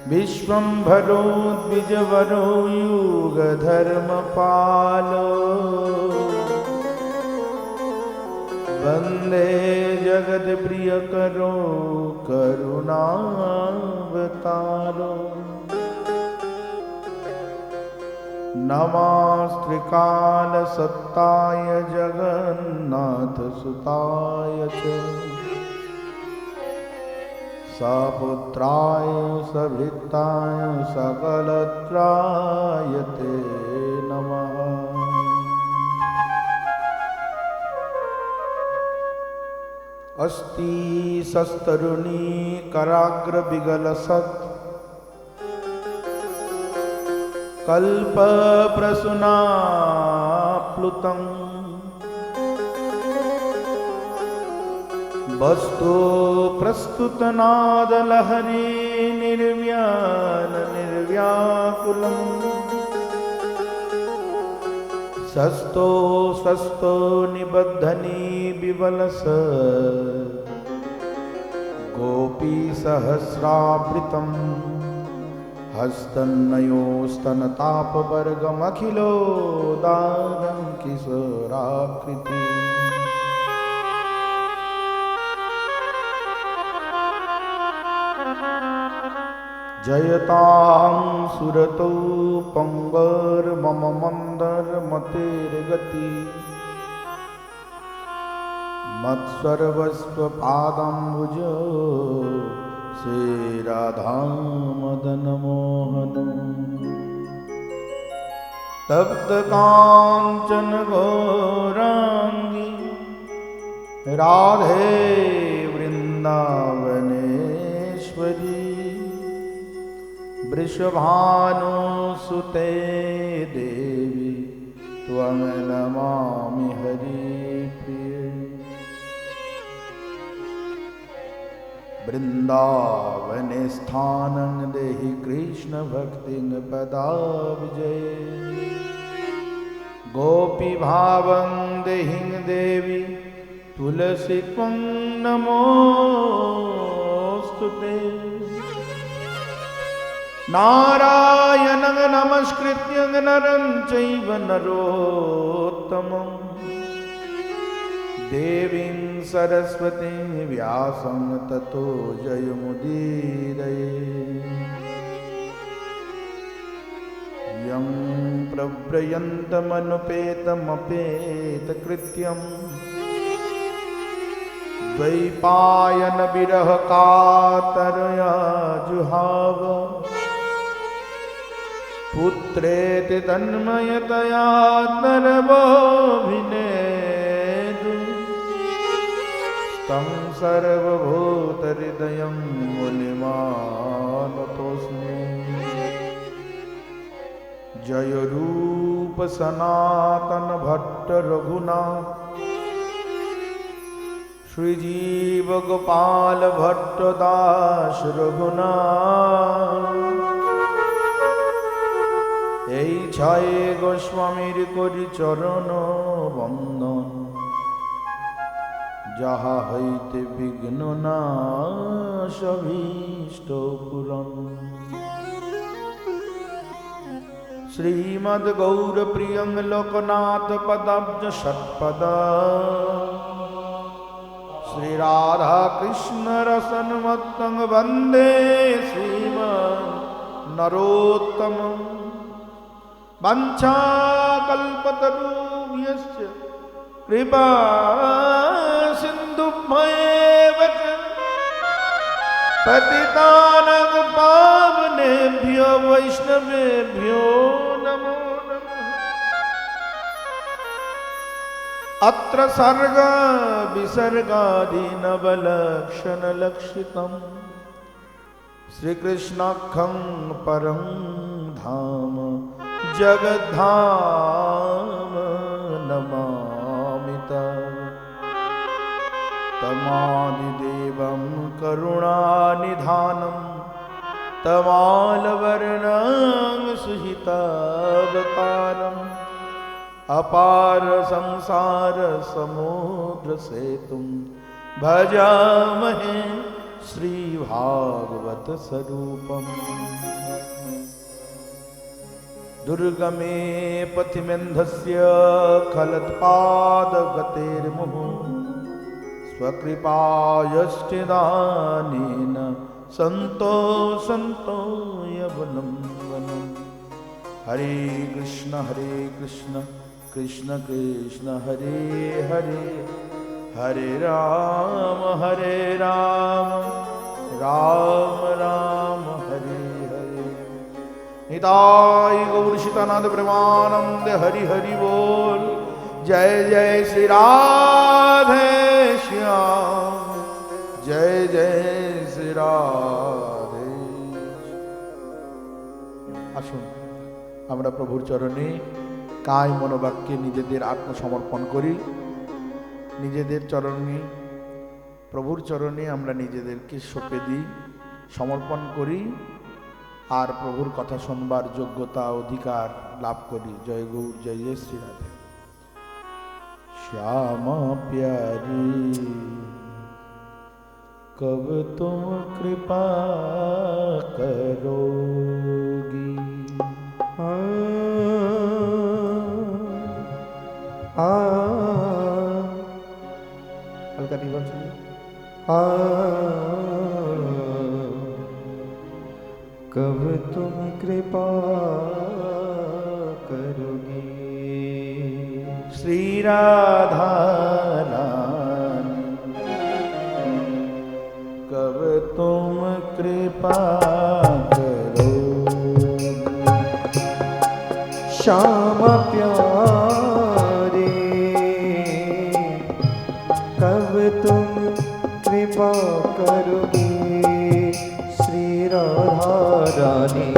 विश्वम्भरो द्विजवरो युगधर्मपालो वन्दे जगत्प्रियकरो करुणावतारो नमस्त्रिकालसत्ताय जगन्नाथसुताय च सपुत्राय सभृताय सकलत्राय ते नमः। अस्ति शस्तरुणी कराग्रविगलसत् कल्पप्रसूनाप्लुतम् वस्तु प्रस्तुतनादलहरी निर्व्यान निर्व्याकुलम् सस्तो सस्तो निबद्धनी विवलस गोपी सहस्रावृतम् हस्तन्नयोस्तनतापवर्गमखिलोदारं किशोराकृति जयतां सुरतो पंगर्मम मन्दरमतेर्गति मत्सर्वस्वपादाम्बुज श्रीराधा मदन मोहन तप्त कांचन गौरांगी राधे वृंदावनेश्वरी वृषभानुसुते देवी त्वं नमामि हरिप्रिये। वृंदावने स्थानं देहि कृष्ण भक्तिं पदाब्जये गोपी भावं देहि देवी तुलसी त्वं नमोस्तुते। नारायणं नमस्कृत्य नरं चैव नरोत्तमं देवीं सरस्वतीं व्यासं ततो जयमुदीरये। यं प्रव्रजन्तमनुपेतमपेतकृत्यं द्वैपायन विरह कातरया जुहाव पुत्रेति तन्मयतया नरवोऽभिनेदु तं सर्वभूतहृदयं मुनिमानतोऽस्मि। जय रूप सनातन भट्ट रघुनाथ श्रीजीव गोपाल भट्ट दास रघुनाथ এই ছয় গোস্বামীর করি চরণ বন্দন যাহা হইতে বিঘ্ন নাশ অভীষ্ট পূরণ। শ্রীমদ্ গৌর প্রিয়ং লোকনাথ পদাব্জ ষটপদ শ্রী রাধা কৃষ্ণ রসন মত্তং বন্দে শ্রীমন নরোত্তমম। वाञ्छाकल्पतरुभ्यश्च कृपा सिन्धुभ्येव च पतितानां पावनेभ्यो वैष्णवेभ्यो नमो नमः। अत्र सर्ग विसर्गादीनवलक्षणलक्षितं श्रीकृष्णाख्यं परं धाम जगद्धाम नमामि तमादिदेवं करुणानिधानं तमालवर्णं सुहितावतारम् अपार संसार समुद्र सेतुं भजामहे श्रीभागवत स्वरूपम् दुर्गमे पथिमेन्धस्य खलत्पादगतेर्मुहुः स्वकृपायष्टिदानेन सन्तो यवनं वनं। हरे कृष्ण कृष्ण कृष्ण हरे हरे, हरे राम राम राम हरे हरे। निताय गौर सीतानाथ प्रेमानंद हरि हरि बोल। जय जय श्री राधे श्याम, जय जय श्री राधे। আসুন আমরা প্রভুর চরণে কায় মনোবাক্যে নিজেদের আত্মসমর্পণ করি। নিজেদের চরণে, প্রভুর চরণে আমরা নিজেদেরকে সঁপে দিই, সমর্পণ করি আর প্রভুর কথা শুনবার যোগ্যতা অধিকার লাভ করি। জয় গৌর, জয় জয় শ্রী রাধে। श्यामा प्यारी कब तुम कृपा करोगी, हल्का दीवार सुनिए। कब तुम कृपा करोगी श्री राधा रानी, कब तुम कृपा करोगी। श्याम प्यारे कब तुम कृपा करोगी श्री राधा रानी,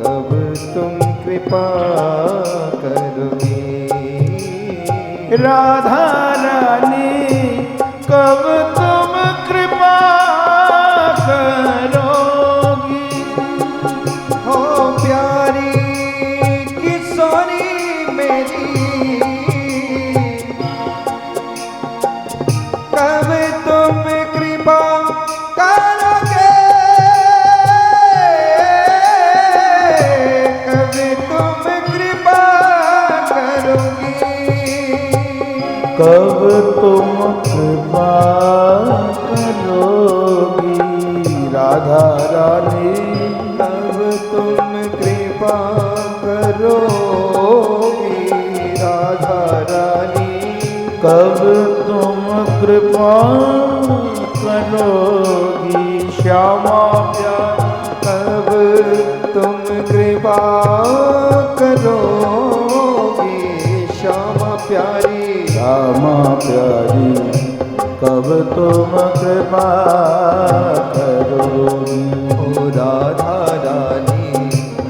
कब तुम कृपा करोगी। राधा रानी कब तुम कृपा करोगी। हो प्यारी किशोरी मेरी कब तुम कृपा करोगे, कब तुम कृपा करोगी। कब तुम कृपा करोगी राधा रानी, कब तुम कृपा करोगी राधा रानी, कब तुम कृपा करोगी। श्यामा प्यारी कब तुम कृपा करोगी। श्यामा प्यारी श्यामा प्यारी कब तुम कृपा करोगी। ओ राधा रानी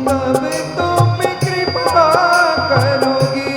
कब तुम कृपा करोगी।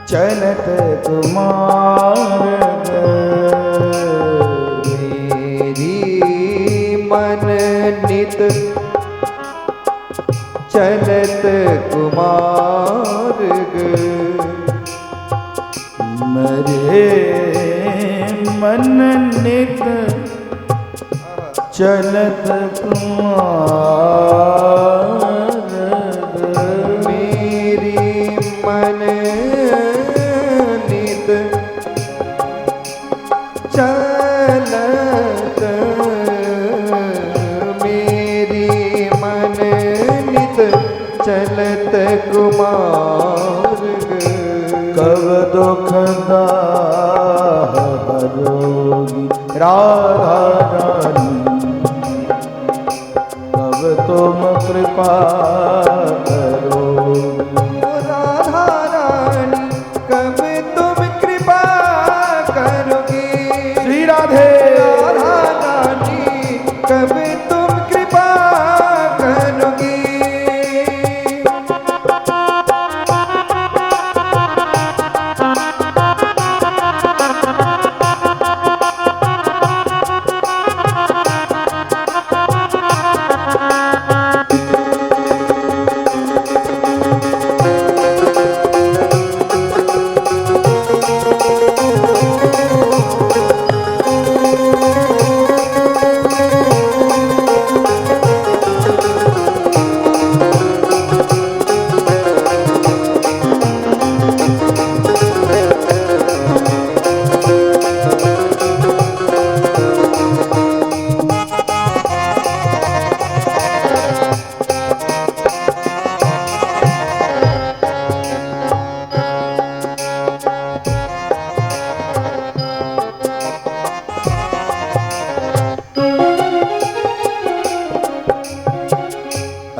चलत कुमार मेरी मन नित चलत कुमार मेरे मन नित चलत कुमार मेरी मन नित चलत मेरी मन नित चलत कुमार कब दुख राधा रानी कब तुम कृपा करो। राधा रानी कब तुम कृपा करोगे। श्री राधे राधा रानी कब तुम कृपा करोगे।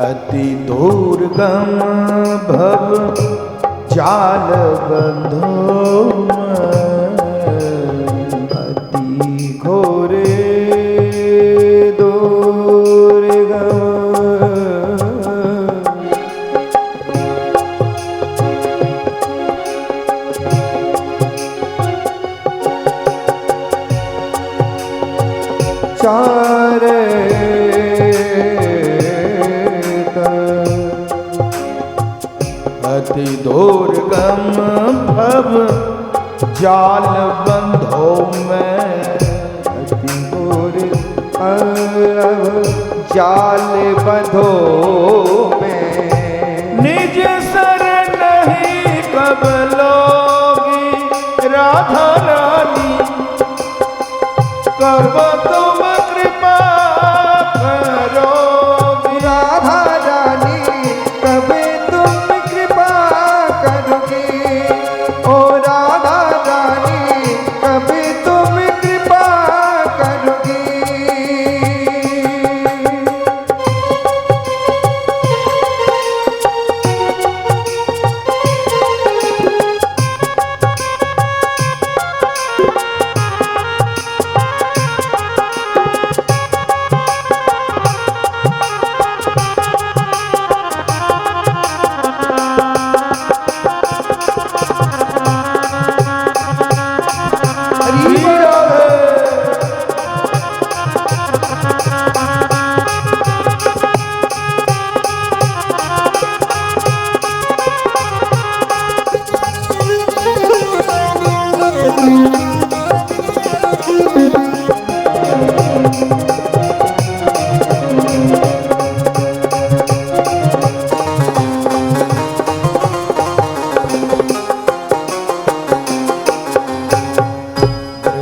अति दुर्गम भव जाल बंधो अति घोरे दुर्गम चारे अति दुर्गम भव जाल बंधो में। अति दुर्गम जाल बंधो में। निज शरण नहीं कब लोगी राधा रानी कब तुम कृपा करोगी। राधा रानी कब तुम कृपा करोगे। ओ राधा रानी कब तुम कृपा करोगे।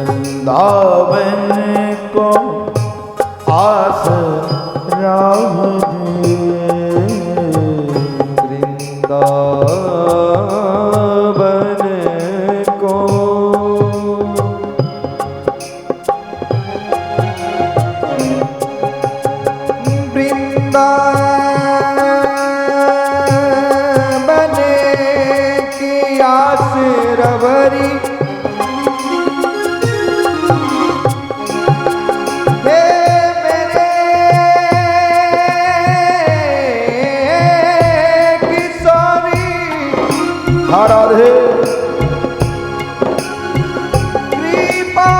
वृंदावन को आस राम वृंदावन को वृंदावन की आस रवरी। हे मेरे किशोरी राधे कृपा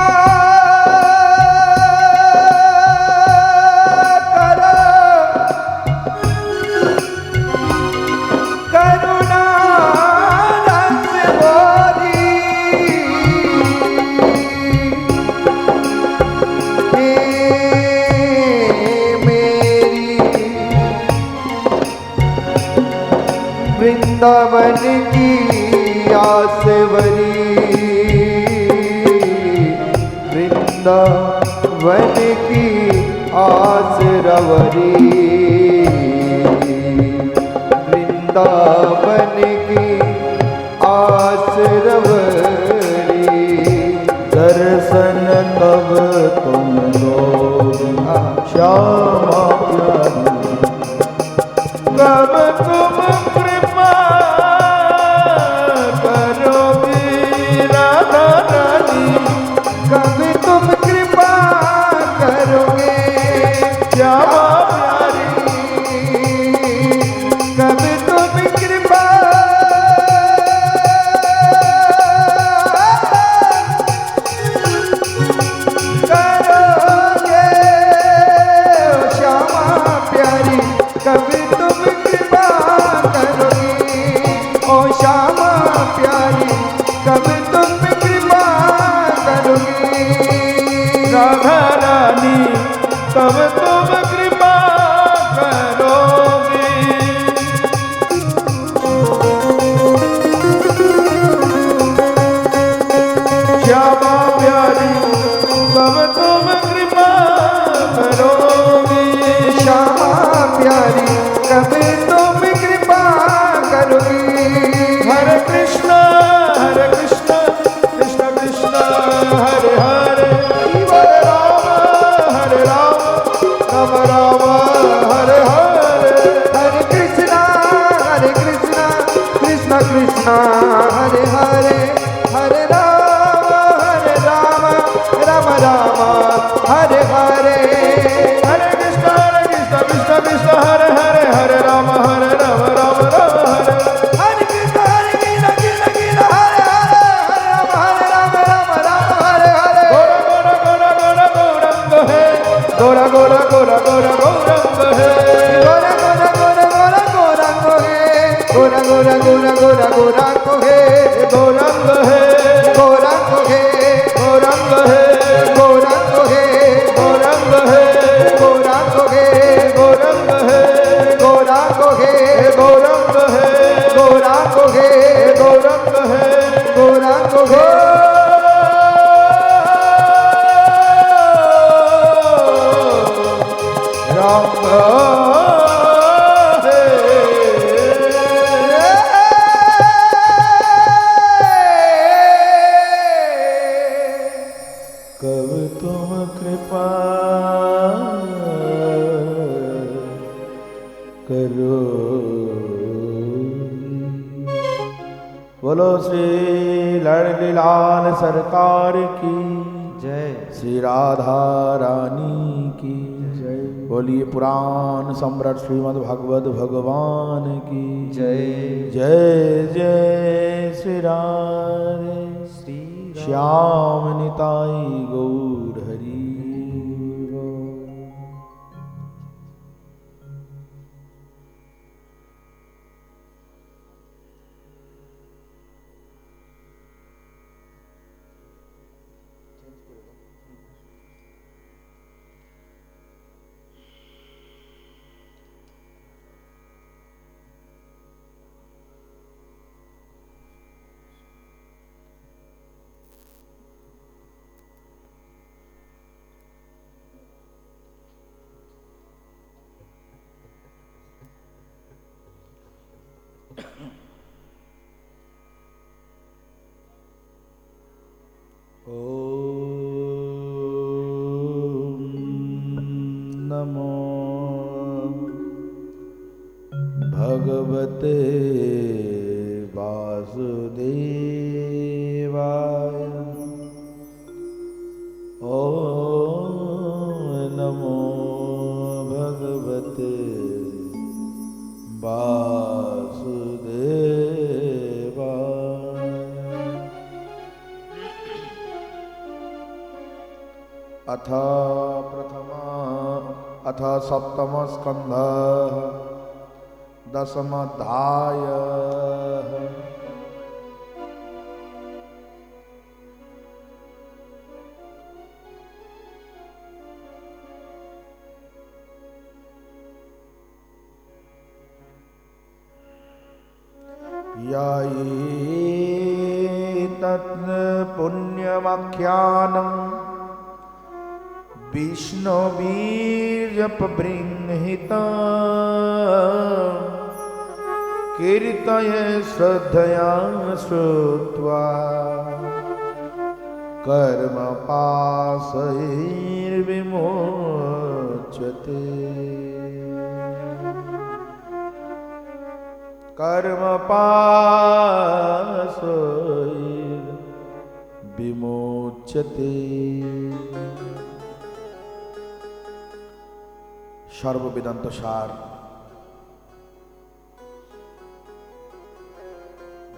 करो करुणा रस भरी। हे मेरी वृंदावन की आसवरी। वृंदावन की आसरवरी। वृंदावन की आसरवरी। दर्शन तब तुम लोग श्यामा प्यारी कब तुम कृपा करोगी राधा रानी कब तुम कृपा करोगे श्यामा प्यारी कब तुम कृपा करोगे श्यामा प्यारी कब तुम कृपा करोगे ओ श्यामा प्यारी कब तुम कृपा करोगे राधा रानी तब तुम कृपा करोगी श्यामा प्यारी तब तुम कृपा करोगी श्यामा प्यारी कब तुम कृपा करोगी हरे कृष्ण कृष्ण कृष्ण हरे हरे हरे राम राम राम हरे हरे हरे कृष्णा कृष्ण कृष्ण हरे हरे हरे राम राम राम हरे हरे हरे कृष्ण कृष्ण कृष्ण हरे हरे हरे राम राम राम हरे हरे कृष्ण कृष्ण हरे हरे हरे राम राम हरे हरे गोरा गोरा गोरा गोरा गौरंग है गोरा गोरा गोरा गोरा गोरंग है गोरा गोरा गोरा गोरा गोरंग है गौरंग है गोरंग है गौरंग है गोरंग है गौरंग है गोरंग है गौरंग है गोरंग है गौरंग है गोरंग है गौरंग है गोरंग है राम कब तुम कृपा करो बोलो श्री लाडली लाल सरकार की जय श्री राधा रानी की जय बोलिए पुराण सम्राट श्रीमद् भागवत भगवान की जय जय जय श्री राधे श्री श्याम निताई गौर हरि नमो भगवते वासुदेवाय नमो भगवते वासुदेवाय अथ सप्तम स्कंध दशमध्याय तत् पुण्यमाख्यानं विष्णुवीर्यपबृंहिता कीर्तये श्रद्धया श्रुत्वा कर्म पाशैर्विमोच्यते कर्म पाशैर्विमोच्यते। সর্ববেদান্ত সার।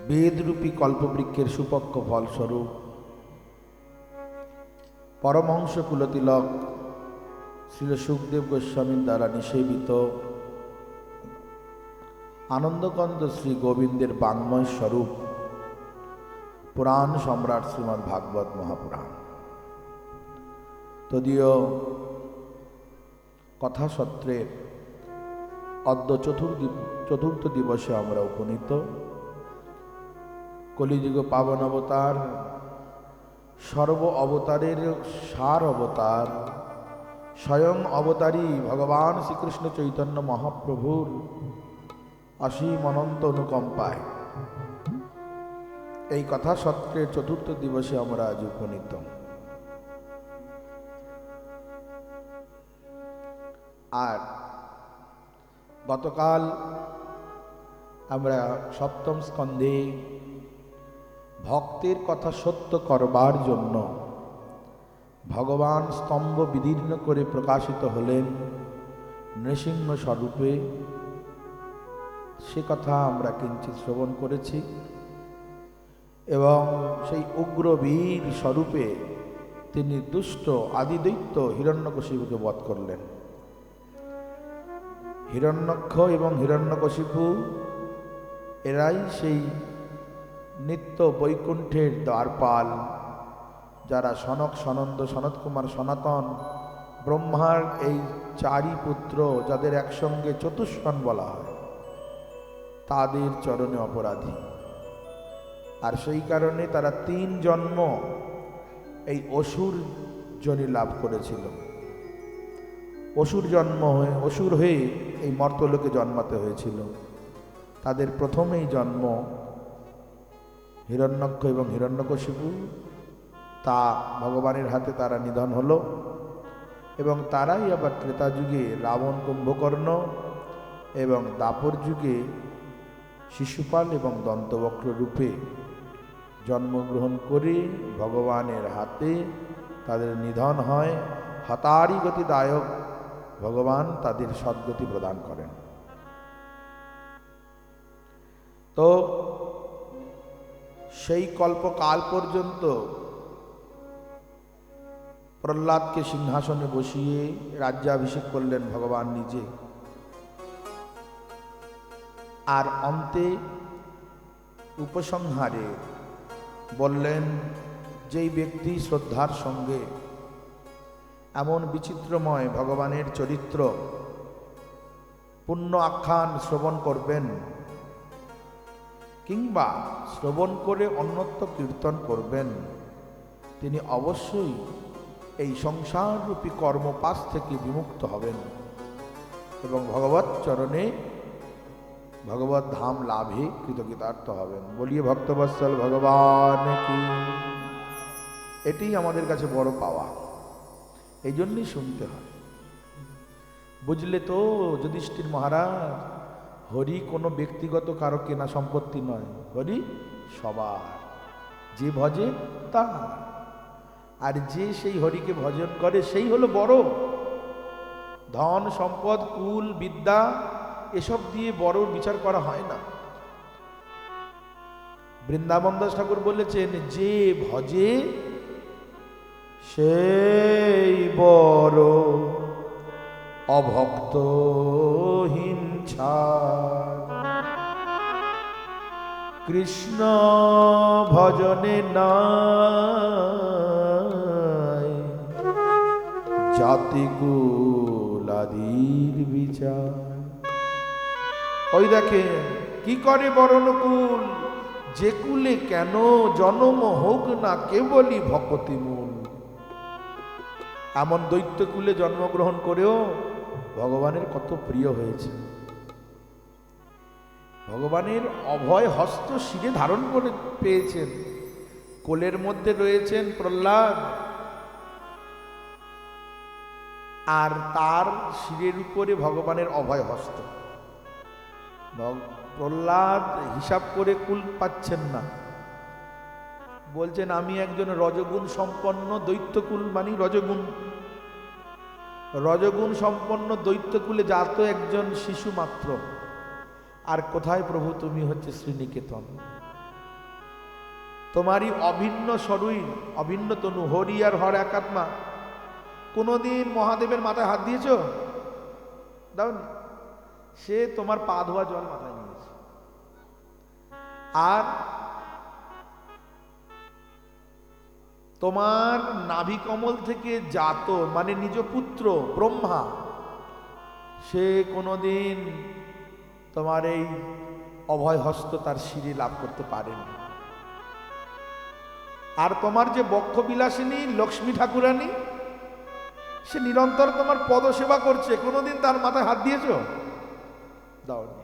বেদরূপী কল্পবৃক্ষের সুপক্ষ ফলস্বরূপ পরমহংস কুলতিলক শ্রীল সুখদেব গোস্বামীর দ্বারা নিষেবিত আনন্দকন্দ শ্রী গোবিন্দের বাঙ্ময় স্বরূপ পুরাণ সম্রাট শ্রীমদ্ ভাগবত মহাপুরাণ। তদীয় কথাসত্রের অদ্য চতুর্থ দিবসে আমরা উপনীত। কলিযুগ পাবন অবতার, সর্ব অবতারের সার অবতার, স্বয়ং অবতারী ভগবান শ্রীকৃষ্ণ চৈতন্য মহাপ্রভুর অসীম অনন্ত অনুকম্পায় এই কথাসত্রের চতুর্থ দিবসে আমরা আজ উপনীত। আর গতকাল আমরা সপ্তম স্কন্ধে ভক্তের কথা সত্য করবার জন্য ভগবান স্তম্ভ বিদীর্ণ করে প্রকাশিত হলেন নৃসিংহ স্বরূপে, সে কথা আমরা কিঞ্চিৎ শ্রবণ করেছি। এবং সেই উগ্রবীর স্বরূপে তিনি দুষ্ট আদিদৈত্য হিরণ্যকশিপুকে বধ করলেন। হিরণ্যক্ষ এবং হিরণ্যকশিপু এরাই সেই নিত্য বৈকুণ্ঠের দ্বারপাল, যারা সনক সনন্দ সনত কুমার সনাতন ব্রহ্মার এই চারি পুত্র, যাদের একসঙ্গে চতুষ্কণ বলা হয়, তাদের চরণে অপরাধী। আর সেই কারণে তারা 3 জন্ম এই অসুর জনি লাভ করেছিল। অসুর হয়ে এই মর্তলোকে জন্মাতে হয়েছিল। তাদের প্রথমেই জন্ম হিরণ্যক্ষ এবং হিরণ্যকশিপু, তা ভগবানের হাতে তারা নিধন হলো। এবং তারাই আবার ত্রেতা যুগে রাবণ, কুম্ভকর্ণ এবং দাপর যুগে শিশুপাল এবং দন্তবক্র রূপে জন্মগ্রহণ করে ভগবানের হাতে তাদের নিধন হয়। হতারি গতিদায়ক ভগবান তাদের সদ্গতি প্রদান করেন। তো সেই কল্পকাল পর্যন্ত প্রহ্লাদকে সিংহাসনে বসিয়ে রাজ্যাভিষেক করলেন ভগবান নিজে। আর অন্তে উপসংহারে বললেন, যেই ব্যক্তি শ্রদ্ধার সঙ্গে এমন বিচিত্রময় ভগবানের চরিত্র পুণ্য আখ্যান শ্রবণ করবেন, কিংবা শ্রবণ করে অন্যত্র কীর্তন করবেন, তিনি অবশ্যই এই সংসাররূপী কর্মপাশ থেকে বিমুক্ত হবেন এবং ভগবৎ চরণে ভগবত ধাম লাভে কৃতকৃতার্থ হবেন। বলিয়ে ভক্তবৎসল ভগবান কি। এটি আমাদের কাছে বড় পাওয়া, এই জন্যই শুনতে হয়। বুঝলে তো যুধিষ্ঠির মহারাজ, হরি কোনো ব্যক্তিগত কারো কেনা সম্পত্তি নয়, হরি সবার, যে ভজে তার। আর যে সেই হরিকে ভজন করে সেই হলো বড়। ধন সম্পদ, কুল বিদ্যা এসব দিয়ে বড় বিচার করা হয় না। বৃন্দাবন দাস ঠাকুর বলেছেন, যে ভজে সেই বড়, অভক্ত হিংসা। কৃষ্ণ ভজনে নাই জাতি কুলাদির বিচার। ওই দেখেন কি করে বরণকুল, যে কুলে কেন জন্ম হোক না কেবলই ভকতি মূল। এমন দৈত্য কুলে জন্মগ্রহণ করেও ভগবানের কত প্রিয় হয়েছে। ভগবানের অভয় হস্ত শিরে ধারণ করে পেয়েছেন। কোলের মধ্যে রয়েছেন প্রহ্লাদ, আর তার শিরের উপরে ভগবানের অভয় হস্ত। প্রহ্লাদ হিসাব করে কুল পাচ্ছেন না, বলছেন আমি একজন রজগুণ সম্পন্ন দৈত্যকুল, মানে রজগুণ সম্পন্ন দৈত্যকুলে জাত একজন শিশু মাত্র। আর কোথায় প্রভু তুমি হচ্ছে শ্রীনিকেতন, তোমারই অভিন্ন শরীর, অভিন্ন তনু, হরি আর হর একাত্মা। কোনোদিন মহাদেবের মাথায় হাত দিয়েছ? দাওনি। সে তোমার পা ধোয়া জল মাথায় নিয়েছে। আর তোমার নাভি কমল থেকে জাত, মানে নিজ পুত্র ব্রহ্মা, সে কোনোদিন তোমার এই অভয় হস্ত তার শিরে লাভ করতে পারেনি। আর তোমার যে বক্ষ বিলাসিনী লক্ষ্মী ঠাকুরানী, সে নিরন্তর তোমার পদ সেবা করছে, কোনোদিন তার মাথায় হাত দিয়েছ? দাওনি।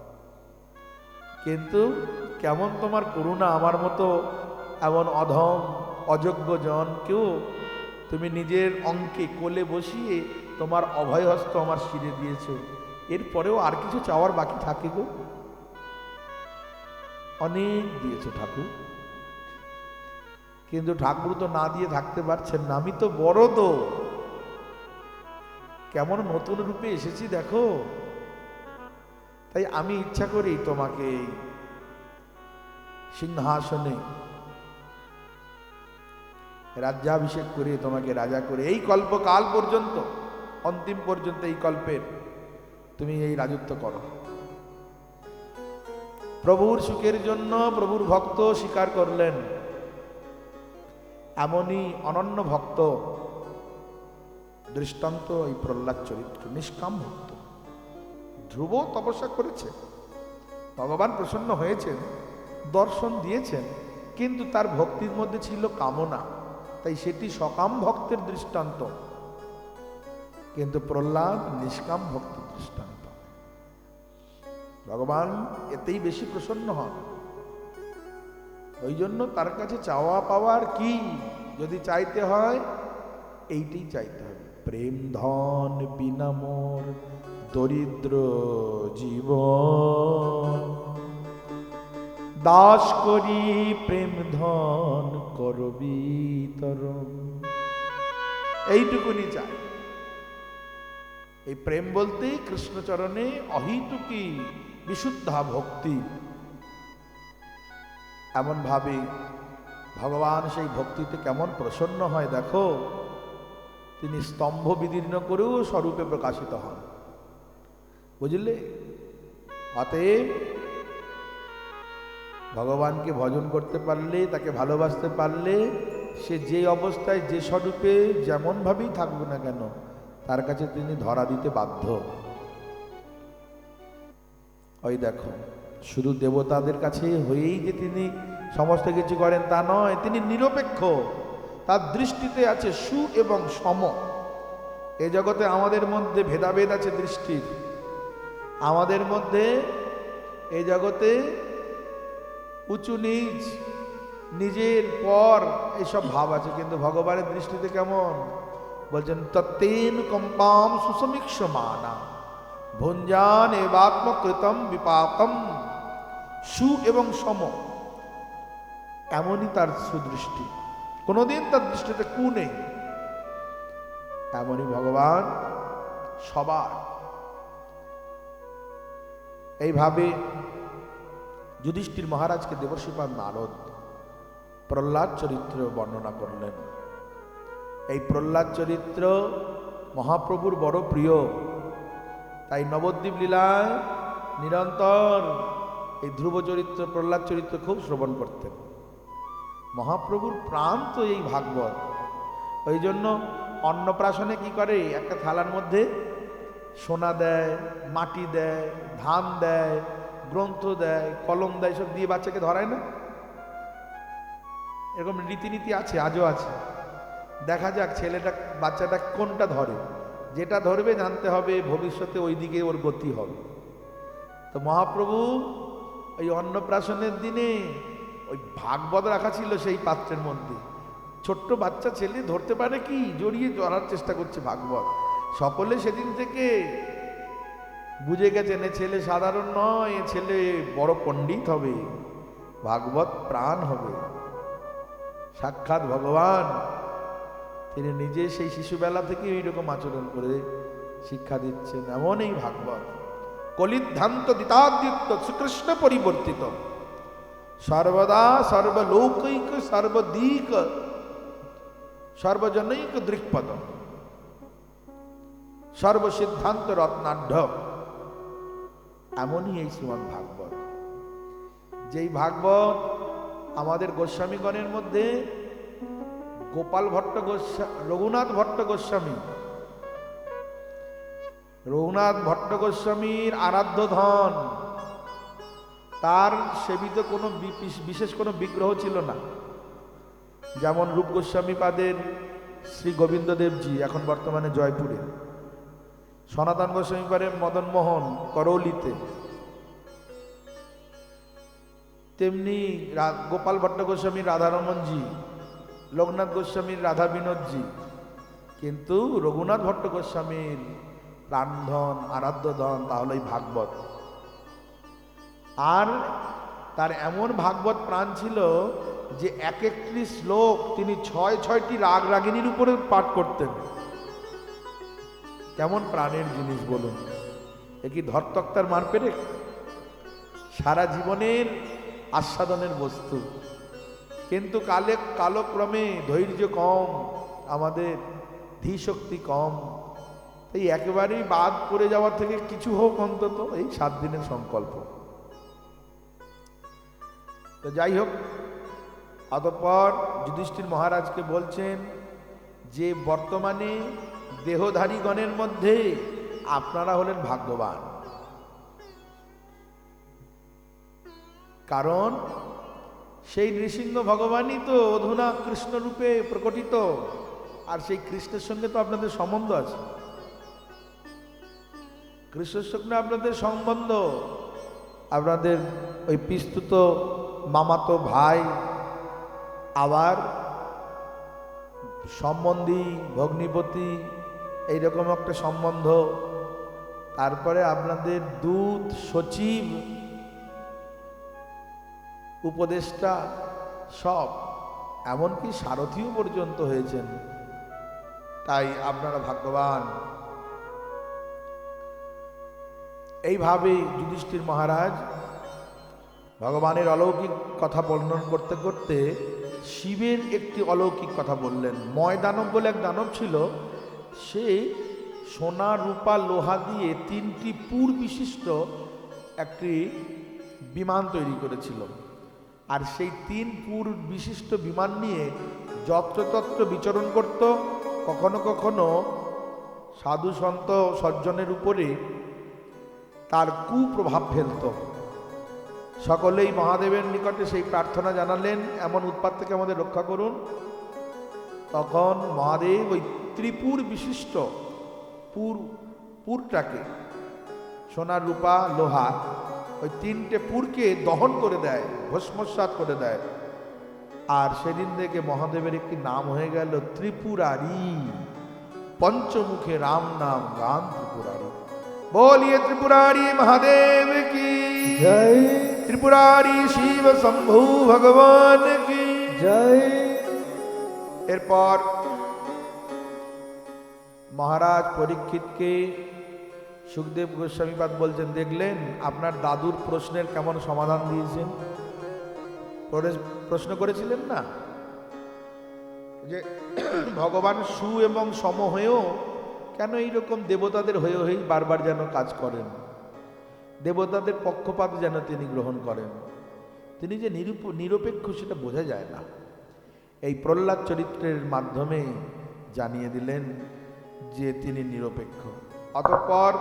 কিন্তু কেমন তোমার করুণা, আমার মতো এমন অধম অযোগ্য জনকেও তুমি নিজের অঙ্কে কোলে বসিয়ে তোমার অভয় হস্ত আমার শিরে দিয়েছ। এরপরেও আর কিছু চাওয়ার বাকি থাকে গো? অনেক দিয়েছ ঠাকুর, কিন্তু ঠাকুর তো না দিয়ে থাকতে পারছেন না। আমি তো বড়, তো কেমন নতুন রূপে এসেছি দেখো। তাই আমি ইচ্ছা করি তোমাকে সিংহাসনে রাজ্যাভিষেক করে তোমাকে রাজা করে এই কল্পকাল পর্যন্ত, অন্তিম পর্যন্ত এই কল্পের তুমি এই রাজত্ব করো। প্রভুর সুখের জন্য প্রভুর ভক্ত স্বীকার করলেন। এমনই অনন্য ভক্ত দৃষ্টান্ত এই প্রহ্লাদ চরিত্র। নিষ্কাম ভক্ত, ধ্রুব তপস্যা করেছে, ভগবান প্রসন্ন হয়েছেন, দর্শন দিয়েছেন, কিন্তু তার ভক্তির মধ্যে ছিল কামনা, তাই সেটি সকাম ভক্তের দৃষ্টান্ত। কিন্তু প্রহ্লাদ নিষ্কাম ভক্তের দৃষ্টান্ত। ভগবান এতেই বেশি প্রসন্ন হন। ওই জন্য তার কাছে চাওয়া পাওয়ার কি, যদি চাইতে হয় এইটাই চাইতে হবে। প্রেম ধন বিনা মোর দরিদ্র জীবন, দাস করি প্রেম ধন করবি তরম। এইটুকুনি চাই। এই প্রেম বলতেই কৃষ্ণচরণে অহিতুকি বিশুদ্ধা ভক্তি। এমন ভাবে ভগবান সেই ভক্তিতে কেমন প্রসন্ন হয় দেখো। তিনি স্তম্ভ বিদীর্ণ করেও স্বরূপে প্রকাশিত হন, বুঝলে? অতএব ভগবানকে ভজন করতে পারলে, তাকে ভালোবাসতে পারলে, সে যে অবস্থায় যে স্বরূপে যেমন ভাবেই থাকবে না কেন, তার কাছে তিনি ধরা দিতে বাধ্য। ওই দেখো, শুধু দেবতাদের কাছে হয়েই যে তিনি সমস্ত কিছু করেন তা নয়, তিনি নিরপেক্ষ। তার দৃষ্টিতে আছে সু এবং সম। এ জগতে আমাদের মধ্যে ভেদাভেদ আছে দৃষ্টির, আমাদের মধ্যে এই জগতে উঁচু নিচ, নিজের পর এইসব ভাব আছে, কিন্তু ভগবানের দৃষ্টিতে কেমন? বলছেন তত্তেন কম্পাম সুসমীক্ষমানা ভুঞ্জান এবাত্মকৃতম বিপাকম। সু এবং সম, এমনই তার সুদৃষ্টি, কোনোদিন তার দৃষ্টিতে কু নেই। এমনই ভগবান সবার। এইভাবে যুধিষ্ঠির মহারাজকে দেবর্ষিপাল নারদ প্রহ্লাদ চরিত্র বর্ণনা করলেন। এই প্রহ্লাদ চরিত্র মহাপ্রভুর বড় প্রিয়, তাই নবদ্বীপ লীলায় নিরন্তর এই ধ্রুব চরিত্র, প্রহ্লাদ চরিত্র খুব শ্রবণ করতেন। মহাপ্রভুর প্রাণ তো এই ভাগবত। ওই জন্য অন্নপ্রাশনে কি করে, একটা থালার মধ্যে সোনা দেয়, মাটি দেয়, ধান দেয়, গ্রন্থ দেয়, কলম দেয়, সব দিয়ে বাচ্চাকে ধরায় না? এরকম রীতিনীতি আছে, আজও আছে। দেখা যাক ছেলেটা, বাচ্চাটা কোনটা ধরে। যেটা ধরবে জানতে হবে ভবিষ্যতে ওই দিকে ওর গতি হবে। তো মহাপ্রভু ওই অন্নপ্রাশনের দিনে ওই ভাগবত রাখা ছিল সেই পাত্রের মধ্যে। ছোট্ট বাচ্চা ছেলে ধরতে পারে কি, জড়িয়ে ধরার চেষ্টা করছে ভাগবত। সকলে সেদিন থেকে বুঝে গেছেন এ ছেলে সাধারণ নয়, এ ছেলে বড় পণ্ডিত হবে, ভাগবত প্রাণ হবে, সাক্ষাৎ ভগবান। তিনি নিজে সেই শিশুবেলা থেকে এইরকম আচরণ করে শিক্ষা দিচ্ছেন। এমন এই ভাগবত কলিধ্যান্ত দিতাদ্যুক্ত শ্রীকৃষ্ণ পরিবর্তিত, সর্বদা সর্বলৌকিক সর্বদিক সর্বজনৈক দৃক্পদ, সর্বসিদ্ধান্ত রত্নাঢ্য। এমনই এই শ্রীমদ্ ভাগবত। যেই ভাগবত আমাদের গোস্বামীগণের মধ্যে গোপাল ভট্ট রঘুনাথ ভট্ট গোস্বামী, রঘুনাথ ভট্ট গোস্বামীর আরাধ্য ধন, তার সেবিত কোনো বিশেষ কোনো বিগ্রহ ছিল না। যেমন রূপ গোস্বামী পাদের শ্রী গোবিন্দ দেবজি এখন বর্তমানে জয়পুরে, সনাতন গোস্বামী পাদের মদন মোহন করৌলিতে, তেমনি গোপাল ভট্ট গোস্বামীর রাধারমনজি, লোকনাথ গোস্বামীর রাধা বিনোদজি। কিন্তু রঘুনাথ ভট্ট গোস্বামীর প্রাণধন আরাধ্য ধন তা হলো এই ভাগবত। আর তার এমন ভাগবত প্রাণ ছিল যে এক একটি শ্লোক তিনি ছয়টি রাগ রাগিনীর উপরে পাঠ করতেন। কেমন প্রাণের জিনিস বলুন, এ কি ধরতক্তার মার পেরে? সারা জীবনের আস্বাদনের বস্তু। কিন্তু কালক্রমে ধৈর্য কম, আমাদের ধীশক্তি কম, তাই একেবারেই বাদ পড়ে যাওয়ার থেকে কিছু হোক অন্তত এই 7 দিনের সংকল্প। তো যাই হোক, অতঃপর যুধিষ্ঠির মহারাজকে বলছেন যে বর্তমানে দেহধারীগণের মধ্যে আপনারা হলেন ভাগ্যবান, কারণ সেই নৃসিংহ ভগবানই তো অধুনা কৃষ্ণ রূপে প্রকটিত, আর সেই কৃষ্ণের সঙ্গে তো আপনাদের সম্বন্ধ আছে। কৃষ্ণের সঙ্গে আপনাদের সম্বন্ধ, আপনাদের ওই পিস্তুত মামাতো ভাই, আবার সম্বন্ধী ভগ্নিপতি, এইরকম একটা সম্বন্ধ। তারপরে আপনাদের দূত, সচিব, উপদেষ্টা সব, এমনকি সারথিও পর্যন্ত হয়েছেন। তাই আপনারা ভাগ্যবান। এইভাবে যুধিষ্ঠির মহারাজ ভগবানের অলৌকিক কথা বর্ণন করতে করতে শিবের একটি অলৌকিক কথা বললেন। ময় দানব বলে এক দানব ছিল, সে সোনা রূপা লোহা দিয়ে 3টি পুর বিশিষ্ট একটি বিমান তৈরি করেছিল। আর সেই 3 পুর বিশিষ্ট বিমান নিয়ে যত্রতত্র বিচরণ করত। কখনো কখনো সাধু সন্ত সজ্জনের উপরে তার কুপ্রভাব ফেলত। সকলেই মহাদেবের নিকটে সেই প্রার্থনা জানালেন, এমন উৎপাত থেকে আমাদের রক্ষা করুন। তখন মহাদেব ওই ত্রিপুর বিশিষ্ট পুরটাকে, সোনা রূপা লোহা, ওই 3টে পুরকে দহন করে দেয়, ভস্মসাৎ করে দেয়। আর সেদিন থেকে মহাদেবের একটি নাম হয়ে গেল ত্রিপুরারি। পঞ্চমুখে রাম নাম গান ত্রিপুরারি। बोलिए त्रिपुरारी महादेव की जय, त्रिपुरारी शिव शंभु भगवान की जय। এরপর মহারাজ পরীক্ষিতকে সুখদেব গোস্বামীপাদ বলছেন, দেখলেন আপনার দাদুর প্রশ্নের কেমন সমাধান দিয়েছেন। প্রশ্ন করেছিলেন না যে ভগবান সু এবং সম হয়েও কেন এইরকম দেবতাদের হয়ে হয়েই বারবার যেন কাজ করেন, দেবতাদের পক্ষপাত যেন তিনি গ্রহণ করেন। তিনি যে নিরপেক্ষ সেটা বোঝা যায় না। এই প্রহ্লাদ চরিত্রের মাধ্যমে জানিয়ে দিলেন যে তিনি নিরপেক্ষ। অতঃপর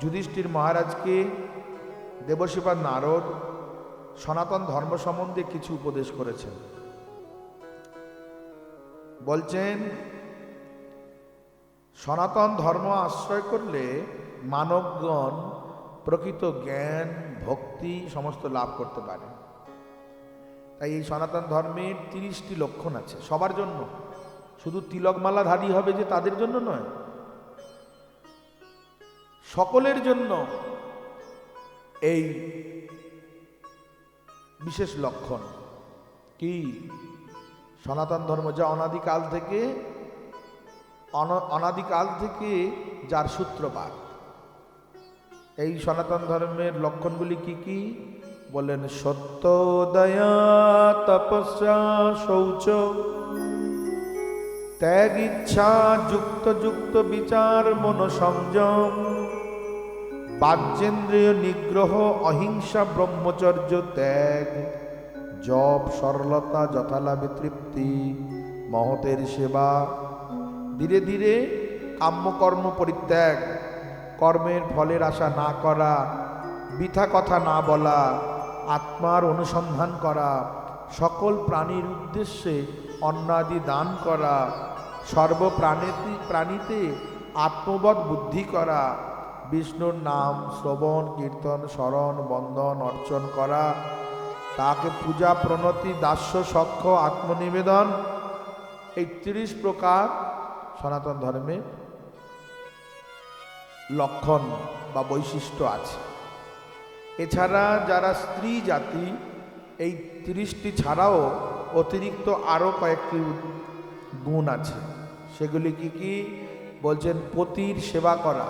যুধিষ্ঠির মহারাজকে দেবশ্রীপাদ নারদ সনাতন ধর্ম সম্বন্ধে কিছু উপদেশ করেছেন। বলছেন, সনাতন ধর্ম আশ্রয় করলে মানবগণ প্রকৃত জ্ঞান ভক্তি সমস্ত লাভ করতে পারে। তাই এই সনাতন ধর্মের 30টি লক্ষণ আছে সবার জন্য, শুধু তিলকমালাধারী হবে যে তাদের জন্য নয়, সকলের জন্য এই বিশেষ লক্ষণ। কি? সনাতন ধর্ম যা অনাদিকাল থেকে যার সূত্রপাত। এই সনাতন ধর্মের লক্ষণগুলি কি কি বলেন? সত্য, দয়া, তপস্যা, শৌচ, ত্যাগ, ইচ্ছা, যুক্ত যুক্ত বিচার, মনোসংযম, বাহ্যেন্দ্রিয় নিগ্রহ, অহিংসা, ব্রহ্মচর্য ত্যাগ, জপ, সরলতা, যথালাভে তৃপ্তি, মহতের সেবা, ধীরে ধীরে কাম্যকর্ম পরিত্যাগ, কর্মের ফলের আশা না করা, বৃথা কথা না বলা, আত্মার অনুসন্ধান করা, সকল প্রাণীর উদ্দেশ্যে অন্নাদি দান করা, প্রাণীতে আত্মবোধ বুদ্ধি করা, বিষ্ণুর নাম শ্রবণ কীর্তন স্মরণ বন্দন অর্চন করা, তাকে পূজা প্রণতি দাস্য সখ্য আত্মনিবেদন, এই 30 প্রকার সনাতন ধর্মে লক্ষণ বা বৈশিষ্ট্য আছে। এছাড়া যারা স্ত্রী জাতি, এই 30টি ছাড়াও অতিরিক্ত আরও কয়েকটি গুণ আছে। সেগুলি কি কি বলছেন? পতির সেবা করা,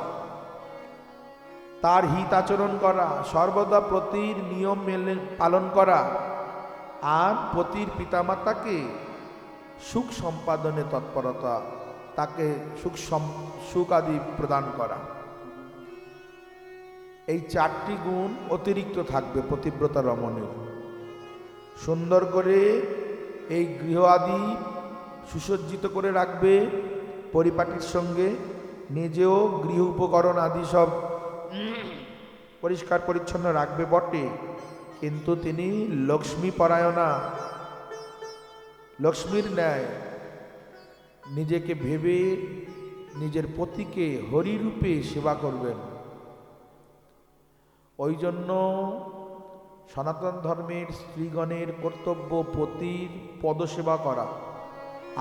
তার হিত আচরণ করা, সর্বদা পতির নিয়ম মেনে পালন করা, আর পতির পিতামাতাকে সুখ সম্পাদনে তৎপরতা, তাকে সুখ আদি প্রদান করা। এই 4টি গুণ অতিরিক্ত থাকবে পতিব্রতা রমণীর। সুন্দর করে এই গৃহ আদি সুসজ্জিত করে রাখবে পরিপাটির সঙ্গে, নিজেও গৃহ উপকরণ আদি সব পরিষ্কার পরিচ্ছন্ন রাখবে বটে, কিন্তু তিনি লক্ষ্মী পরায়ণা, লক্ষ্মীর ন্যায় নিজেকে ভেবে নিজের পতিকে হরিরূপে সেবা করবেন। ওই জন্য সনাতন ধর্মের স্ত্রীগণের কর্তব্য পতির পদসেবা করা।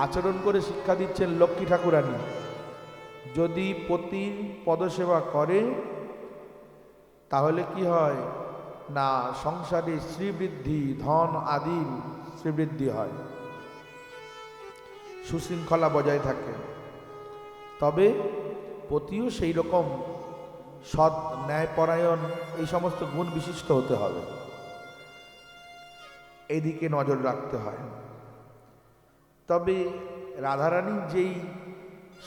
আচরণ করে শিক্ষা দিচ্ছেন লক্ষ্মী ঠাকুরানী। যদি পতির পদসেবা করে তাহলে কি হয় না, সংসারে শ্রীবৃদ্ধি, ধন আদি শ্রীবৃদ্ধি হয়, সুশৃঙ্খলা বজায় থাকে। তবে পতিও সেই রকম সৎ, ন্যায়পরায়ণ, এই সমস্ত গুণ বিশিষ্ট হতে হবে, এদিকে নজর রাখতে হয়। তবে রাধারানী যেই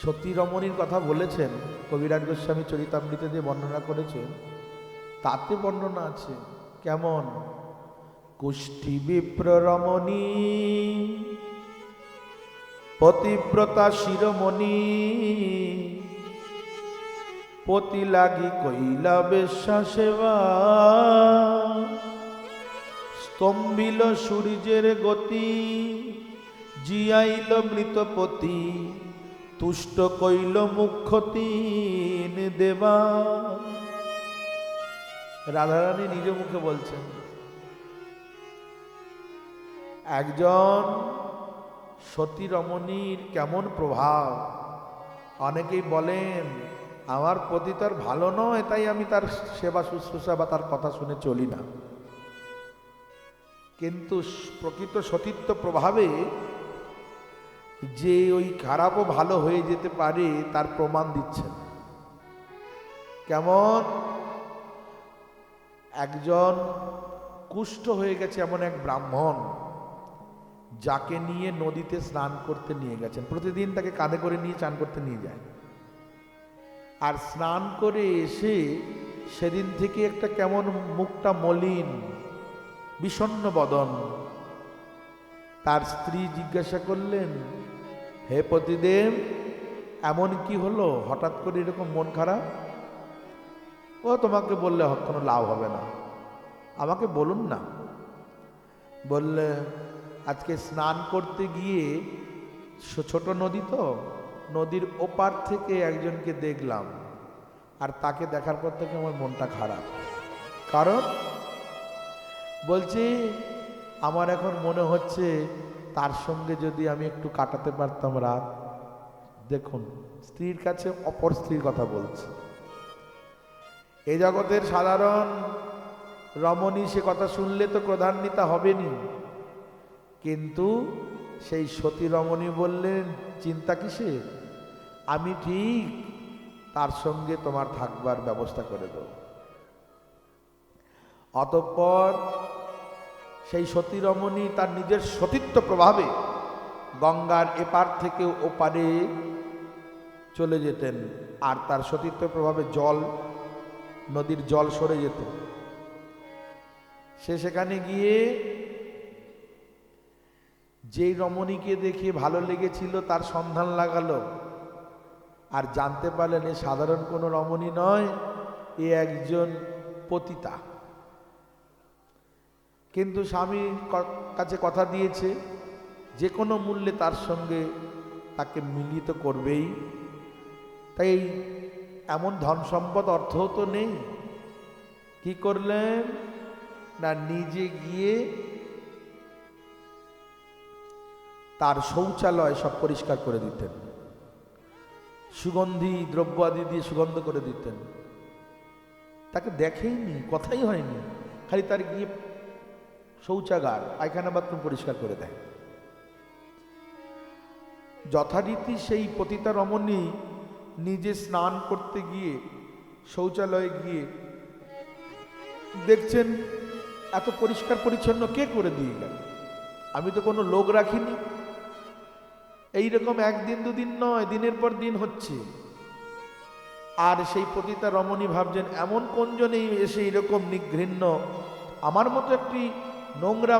সতী রমণীর কথা বলেছেন, কবিরাজ গোস্বামী চরিতামৃতে দিয়ে বর্ণনা করেছেন, তাতে বর্ণনা আছে কেমন? কুষ্ঠি বিপ্র রমণী পতিব্রতা শিরোমণি, পতি লাগি কইলা বেশ্যা সেবা, স্তম্ভিল সূর্যের গতি, জিয়াইল মৃতপতি, তুষ্ট কইল মুখ্য তিন দেবা। রাধারানী নিজ মুখে বলছেন, একজন সতী রমণীর কেমন প্রভাব। অনেকেই বলেন আমার পতি তার ভালো নয়, তাই আমি তার সেবা শুশ্রূষা বা তার কথা শুনে চলি না। কিন্তু প্রকৃত সতীত্ব প্রভাবে যে ওই খারাপও ভালো হয়ে যেতে পারে তার প্রমাণ দিচ্ছেন। কেমন? একজন কুষ্ঠ হয়ে গেছে এমন এক ব্রাহ্মণ, যাকে নিয়ে নদীতে স্নান করতে নিয়ে গেছেন। প্রতিদিন তাকে কাঁধে করে নিয়ে স্নান করতে নিয়ে যায়। আর স্নান করে এসে সেদিন থেকে একটা কেমন মুখটা মলিন, বিষণ্ণ বদন। তার স্ত্রী জিজ্ঞাসা করলেন, হে পতিদেব, এমন কি হলো, হঠাৎ করে এরকম মন খারাপ? ও তোমাকে বললে কোনো লাভ হবে না, আমাকে বলুন না। বললে, আজকে স্নান করতে গিয়ে, ছোট নদী তো, নদীর ওপার থেকে একজনকে দেখলাম, আর তাকে দেখার পর থেকে আমার মনটা খারাপ। কারণ বলছে আমার এখন মনে হচ্ছে তার সঙ্গে যদি আমি একটু কাটাতে পারতাম রাত। দেখুন, স্ত্রীর কাছে অপর স্ত্রীর কথা বলছে। এই জগতের সাধারণ রমণী সে কথা শুনলে তো ক্রোধান্বিতা হবেনি, কিন্তু সেই সতী রমণী বললেন, চিন্তা কিসের, আমি ঠিক তার সঙ্গে তোমার থাকবার ব্যবস্থা করে দেব। অতঃপর সেই সতী রমণী তার নিজের সতীত্ব প্রভাবে গঙ্গার এপার থেকে ওপারে চলে যেতেন, আর তার সতীত্ব প্রভাবে নদীর জল সরে যেত। সে সেখানে গিয়ে যেই রমণীকে দেখে ভালো লেগেছিল তার সন্ধান লাগালো, আর জানতে পারলেন এ সাধারণ কোনো রমণী নয়, এ একজন পতিতা। কিন্তু স্বামীর কাছে কথা দিয়েছে যে কোনো মূল্যে তার সঙ্গে তাকে মিলিত করবেই। তাই এমন ধন সম্পদ অর্থ তো নেই, কি করলেন না, নিজে গিয়ে তার শৌচালয় সব পরিষ্কার করে দিতেন, সুগন্ধি দ্রব্য আদি দিয়ে সুগন্ধ করে দিতেন। তাকে দেখেইনি, কথাই হয়নি, খালি তার গিয়ে শৌচাগার পায়খানা বাথরুম পরিষ্কার করে দেয়। যথারীতি সেই পতিতা রমণী নিজে স্নান করতে গিয়ে শৌচালয়ে গিয়ে দেখছেন এত পরিষ্কার পরিচ্ছন্ন কে করে দিয়ে গেল, আমি তো কোনো লোক রাখিনি। এইরকম একদিন দুদিন নয়, দিনের পর দিন হচ্ছে। আর সেই পতিতা রমণী ভাবছেন এমন কোনজনেই এসে এরকম নিঘৃণ্য আমার মতো একটি নোংরা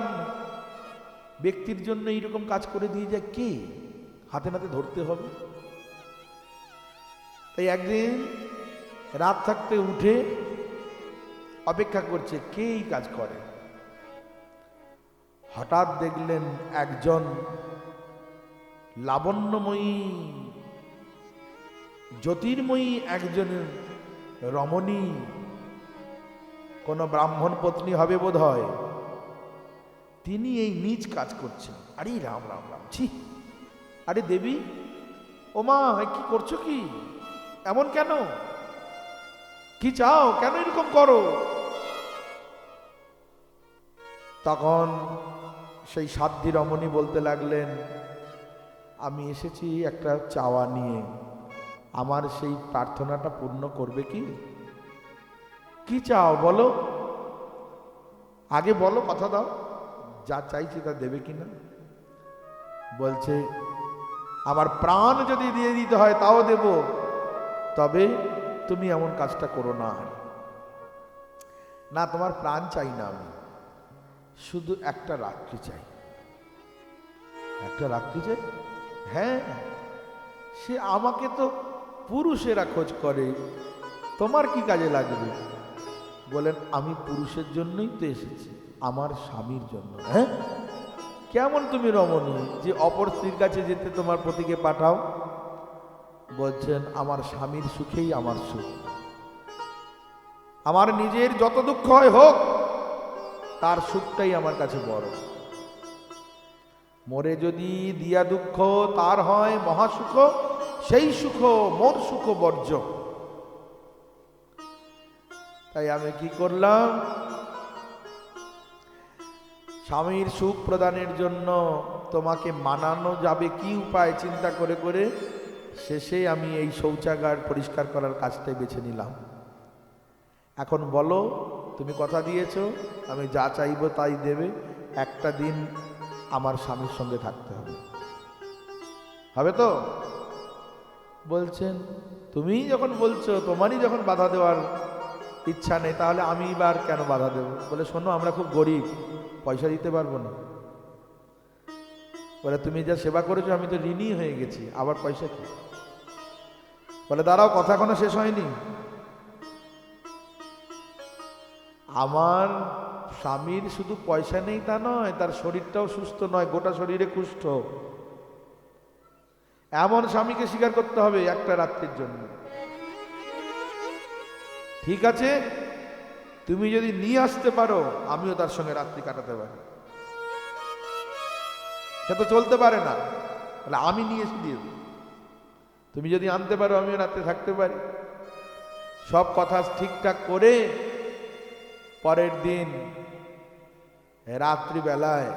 ব্যক্তির জন্য এইরকম কাজ করে দিয়ে যায়, কে, হাতে নাতে ধরতে হবে। তাই একদিন রাত থাকতে উঠে অপেক্ষা করছে কে এই কাজ করে। হঠাৎ দেখলেন একজন লাবণ্যময়ী জ্যোতির্ময়ী একজন রমণী, কোন ব্রাহ্মণ পত্নী হবে বোধ হয়, তিনি এই নীচ কাজ করছেন। আরে রাম রাম রাম, ছি, আরে দেবী, ও মা, কি করছো, কি এমন কেন, কি চাও, কেন এরকম করো? তখন সেই সাধ্যী রমণী বলতে লাগলেন, আমি এসেছি একটা চাওয়া নিয়ে, আমার সেই প্রার্থনাটা পূর্ণ করবে কি? কি চাও বলো, আগে বলো, কথা দাও, যা চাইছি তা দেবে কিনা। বলছে, আমার প্রাণ যদি দিয়ে দিতে হয় তাও দেব, তবে তুমি এমন কাজটা করো না। না, তোমার প্রাণ চাই না, আমি শুধু একটা রাত্রি চাই। একটা রাত্রি চাই? হ্যাঁ, সে আমাকে তো পুরুষেরা খোঁজ করে, তোমার কি কাজে লাগবে? বলেন, আমি পুরুষের জন্যই তো এসেছি, আমার স্বামীর জন্য। হ্যাঁ, কেমন তুমি রমণী যে অপর স্ত্রীর কাছে যেতে তোমার পতিকে পাঠাও? বলছেন, আমার স্বামীর সুখেই আমার সুখ, আমার নিজের যত দুঃখ হয় হোক, তার সুখটাই আমার কাছে বড়। মোরে যদি দিয়া দুঃখ তার হয় মহাসুখ, সেই সুখ মোর সুখ বর্জ্য। তাই আমি কি করলাম, স্বামীর সুখ প্রদানের জন্য তোমাকে মানানো যাবে কি উপায় চিন্তা করে করে শেষে আমি এই শৌচাগার পরিষ্কার করার কাজটাই বেছে নিলাম। এখন বলো, তুমি কথা দিয়েছো, আমি যা চাইবো তাই দেবে, একটা দিন আমার স্বামীর সঙ্গে থাকতে হবে, হবে তো? বলছেন, তুমি যখন বলছো, তোমারই যখন বাধা দেওয়ার ইচ্ছা নেই, তাহলে আমি এবার কেন বাধা দেব? বলে, শোনো, আমরা খুব গরিব, পয়সা দিতে পারবো না। বলে, তুমি যা সেবা করেছো আমি তো ঋণী হয়ে গেছি, আবার পয়সা কি? বলে, দাঁড়াও, কথা এখনো শেষ হয়নি। আমার স্বামীর শুধু পয়সা নেই তা নয়, তার শরীরটাও সুস্থ নয়, গোটা শরীরে কুষ্ঠ। এমন স্বামীকে স্বীকার করতে হবে একটা রাত্রির জন্য। ঠিক আছে, তুমি যদি নিয়ে আসতে পারো, আমিও তার সঙ্গে রাত্রি কাটাতে পারি। সে তো চলতে পারে না, তাহলে আমি নিয়ে এসে দিয়ে দেব। তুমি যদি আনতে পারো আমিও রাত্রে থাকতে পারি। সব কথা ঠিকঠাক করে পরের দিন রাত্রিবেলায়,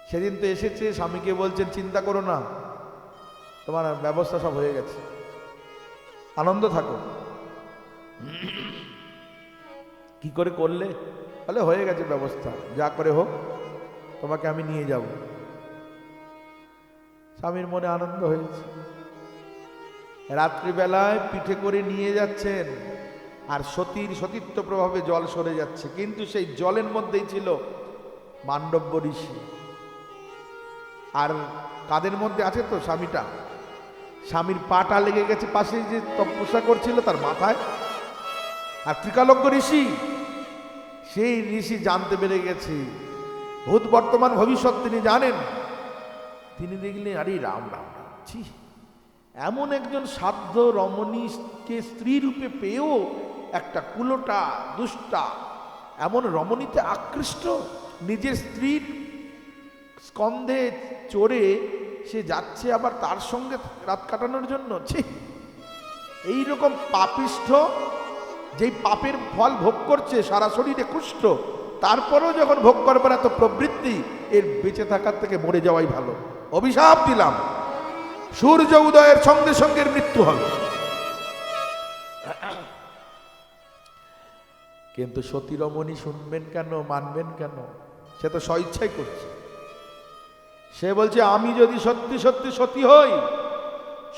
সেদিন তো এসেছে, স্বামীকে বলছেন চিন্তা করো না, তোমার ব্যবস্থা সব হয়ে গেছে, আনন্দ থাকো। কি করে করলে? বলে হয়ে গেছে ব্যবস্থা, যা করে হোক তোমাকে আমি নিয়ে যাব। স্বামীর মনে আনন্দ হয়েছে। রাত্রিবেলায় পিঠে করে নিয়ে যাচ্ছেন, আর সতীর সতীত্ব প্রভাবে জল সরে যাচ্ছে, কিন্তু সেই জলের মধ্যেই ছিল মান্ডব্য ঋষি। আর কাদের মধ্যে আছে তো স্বামীটা, স্বামীর পাটা লেগে গেছে পাশে যে তপস্যা করছিল তার মাথায়। আর ত্রিকালজ্ঞ ঋষি, সেই ঋষি জানতে পেরে গেছে, ভূত বর্তমান ভবিষ্যৎ তিনি জানেন। তিনি দেখলেন আরে রাম রাম রাম, ছি, এমন একজন সাধ্য রমণীকে স্ত্রী রূপে পেয়েও একটা কুলোটা দুষ্টা এমন রমণীতে আকৃষ্ট, নিজের স্ত্রীর স্কন্ধে চড়ে সে যাচ্ছে আবার তার সঙ্গে রাত কাটানোর জন্য। ছি, এইরকম পাপিষ্ঠ, যেই পাপের ফল ভোগ করছে, সারা শরীরে কুষ্ঠ, তারপরেও যখন ভোগ করবার এত প্রবৃত্তি, এর বেঁচে থাকার থেকে মরে যাওয়াই ভালো। অভিশাপ দিলাম, সূর্য উদয়ের সঙ্গে সঙ্গে মৃত্যু হবে। কিন্তু সতী রমণী শুনবেন কেন, মানবেন কেন? সে তো স্বইচ্ছাই করছে। সে বলছে আমি যদি সত্যি সত্যি সতী হই,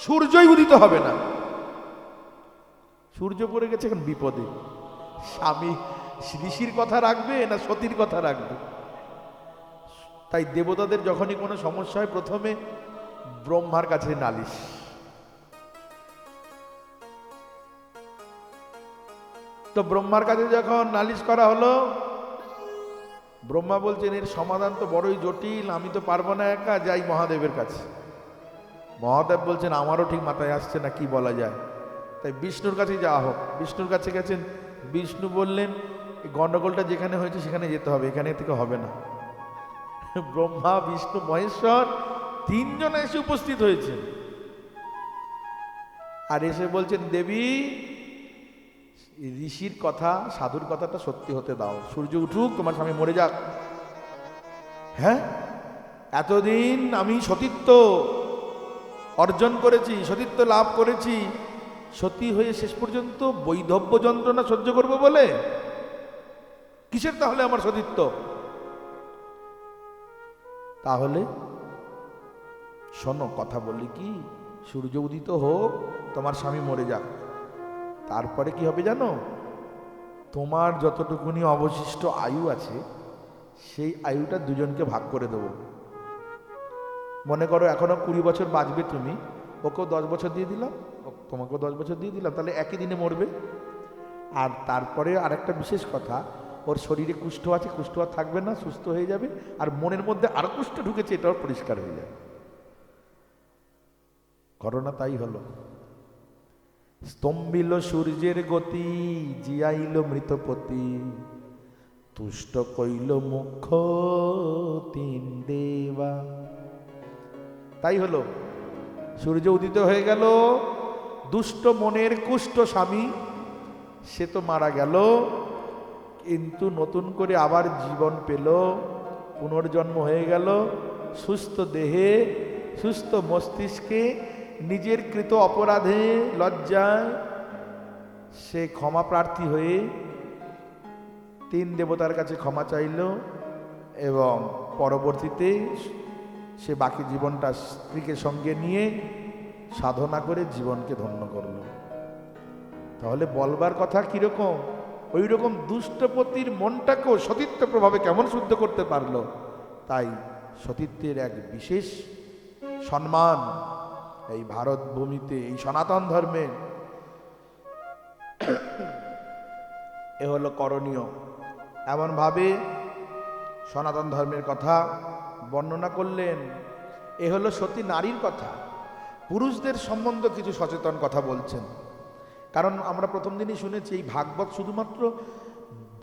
সূর্যই উদিত হবে না। সূর্য পড়ে গেছে এখন বিপদে, স্বামী ঋষির কথা রাখবে না সতীর কথা রাখবে? তাই দেবতাদের যখনই কোনো সমস্যা হয় প্রথমে ব্রহ্মার কাছে নালিশ। তো ব্রহ্মার কাছে যখন নালিশ করা হলো, ব্রহ্মা বলছেন এর সমাধান তো বড়ই জটিল, আমি তো পারবো না একা, যাই মহাদেবের কাছে। মহাদেব বলছেন আমারও ঠিক মাথায় আসছে না কি বলা যায়, তাই বিষ্ণুর কাছে যাওয়া হোক। বিষ্ণুর কাছে গেছেন, বিষ্ণু বললেন এই গন্ডগোলটা যেখানে হয়েছে সেখানে যেতে হবে, এখানে থেকে হবে না। ব্রহ্মা বিষ্ণু মহেশ্বর তিনজন এসে উপস্থিত হয়েছে, আর এসে বলছেন দেবী ঋষির কথা, সাধুর কথাটা সত্যি হতে দাও, সূর্য উঠুক, তোমার স্বামী মরে যাক। হ্যাঁ, এতদিন আমি সতীত্ব অর্জন করেছি, সতীত্ব লাভ করেছি, সতী হয়ে শেষ পর্যন্ত বৈধব্য যন্ত্রণা সহ্য করবো বলে? কিসের তাহলে আমার সতীত্ব? তাহলে শোনো কথা বলি কি, সূর্য উদিত হোক, তোমার স্বামী মরে যাক, তারপরে কি হবে জানো? তোমার যতটুকুনি অবশিষ্ট আয়ু আছে সেই আয়ুটা দুজনকে ভাগ করে দেবো। মনে করো এখনো 20 বছর বাঁচবে তুমি, ওকেও 10 বছর দিয়ে দিলাম, তোমাকেও 10 বছর দিয়ে দিলাম, তাহলে একই দিনে মরবে। আর তারপরে আরেকটা বিশেষ কথা, ওর শরীরে কুষ্ঠ আছে, কুষ্ঠ আর থাকবে না, সুস্থ হয়ে যাবে, আর মনের মধ্যে আরো কুষ্ঠ ঢুকেছে, এটাও পরিষ্কার হয়ে যাবে। ঘটনা তাই হলো। স্তম্ভিল সূর্যের গতি, জিয়াইল মৃতপতি, তুষ্ট কইল মুখ্য তিন দেবা। তাই হলো, সূর্য উদিত হয়ে গেল, দুষ্ট মনের কুষ্ঠ স্বামী সে তো মারা গেল, কিন্তু নতুন করে আবার জীবন পেল, পুনর্জন্ম হয়ে গেল, সুস্থ দেহে সুস্থ মস্তিষ্কে, নিজের কৃত অপরাধে লজ্জায় সে ক্ষমা প্রার্থী হয়ে 3 দেবতার কাছে ক্ষমা চাইল, এবং পরবর্তীতে সে বাকি জীবনটা স্ত্রীকে সঙ্গে নিয়ে সাধনা করে জীবনকে ধন্য করল। তাহলে বলবার কথা কিরকম? ওই রকম দুষ্টপতির মনটাকেও সতীত্ব প্রভাবে কেমন শুদ্ধ করতে পারলো। তাই সতীত্বের এক বিশেষ সম্মান এই ভারত ভূমিতে, এই সনাতন ধর্মে এ হলো করণীয়। এমনভাবে সনাতন ধর্মের কথা বর্ণনা করলেন। এ হলো সতী নারীর কথা। পুরুষদের সম্বন্ধে কিছু সচেতন কথা বলছেন, কারণ আমরা প্রথম দিনই শুনেছি এই ভাগবত শুধুমাত্র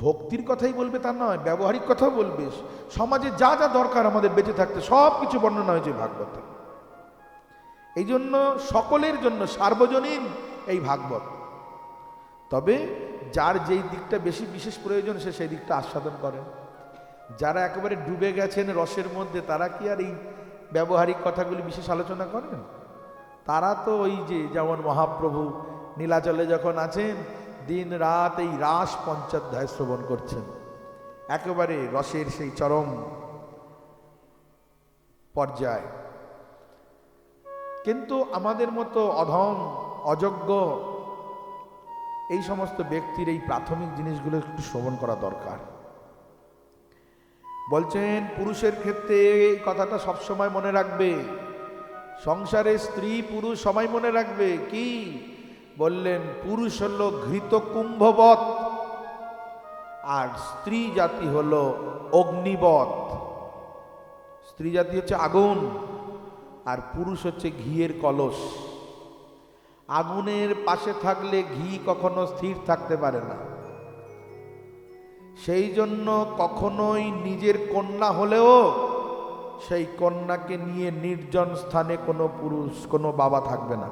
ভক্তির কথাই বলবে তা নয়, ব্যবহারিক কথাও বলবে। সমাজে যা যা দরকার আমাদের বেঁচে থাকতে সব কিছু বর্ণনা হয়েছে ভাগবতে। এই জন্য সকলের জন্য সার্বজনীন এই ভাগবত। তবে যার যেই দিকটা বেশি বিশেষ প্রয়োজন সে সেই দিকটা আস্বাদন করেন। যারা একেবারে ডুবে গেছেন রসের মধ্যে তারা কি আর এই ব্যবহারিক কথাগুলি বিশেষ আলোচনা করেন? তারা তো ওই যে যেমন মহাপ্রভু নীলাচলে যখন আছেন দিন রাত এই রাস পঞ্চাধ্যায় শ্রবণ করছেন, একেবারে রসের সেই চরম পর্যায়। কিন্তু আমাদের মতো অধম অযোগ্য এই সমস্ত ব্যক্তির এই প্রাথমিক জিনিসগুলো একটু শ্রবণ করা দরকার। বলছেন পুরুষের ক্ষেত্রে এই কথাটা সবসময় মনে রাখবে, সংসারে স্ত্রী পুরুষ সবাই মনে রাখবে। কি বললেন? পুরুষ হলো ঘৃত কুম্ভবৎ আর স্ত্রী জাতি হলো অগ্নিবৎ। স্ত্রী জাতি হচ্ছে আগুন আর পুরুষ হচ্ছে ঘিয়ের কলস। আগুনের পাশে থাকলে ঘি কখনো স্থির থাকতে পারে না। সেই জন্য কখনোই নিজের কন্যা হলেও সেই কন্যাকে নিয়ে নির্জন স্থানে কোনো পুরুষ কোনো বাবা থাকবে না।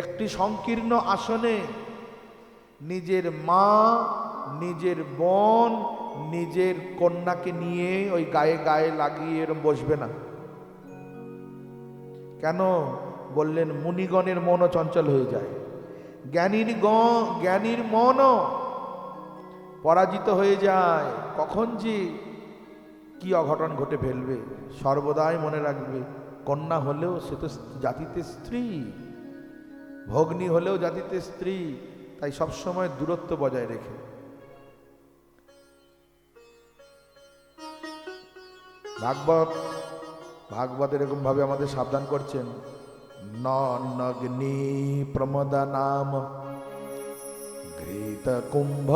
একটি সংকীর্ণ আসনে নিজের মা, নিজের বোন, নিজের কন্যাকে নিয়ে ওই গায়ে গায়ে লাগিয়ে এরম বসবে না। কেন? বললেন মুনিগণের মনও চঞ্চল হয়ে যায়, জ্ঞানীর মনও পরাজিত হয়ে যায়। কখন যে কি অঘটন ঘটে ফেলবে সর্বদাই মনে রাখবে। কন্যা হলেও সে তো জাতিতে স্ত্রী, ভগ্নী হলেও জাতিতে স্ত্রী, তাই সবসময় দূরত্ব বজায় রেখে। ভাগবত এরকম ভাবে আমাদের সাবধান করছেন, নগ্নি প্রমদা নাম ঘৃত কুম্ভ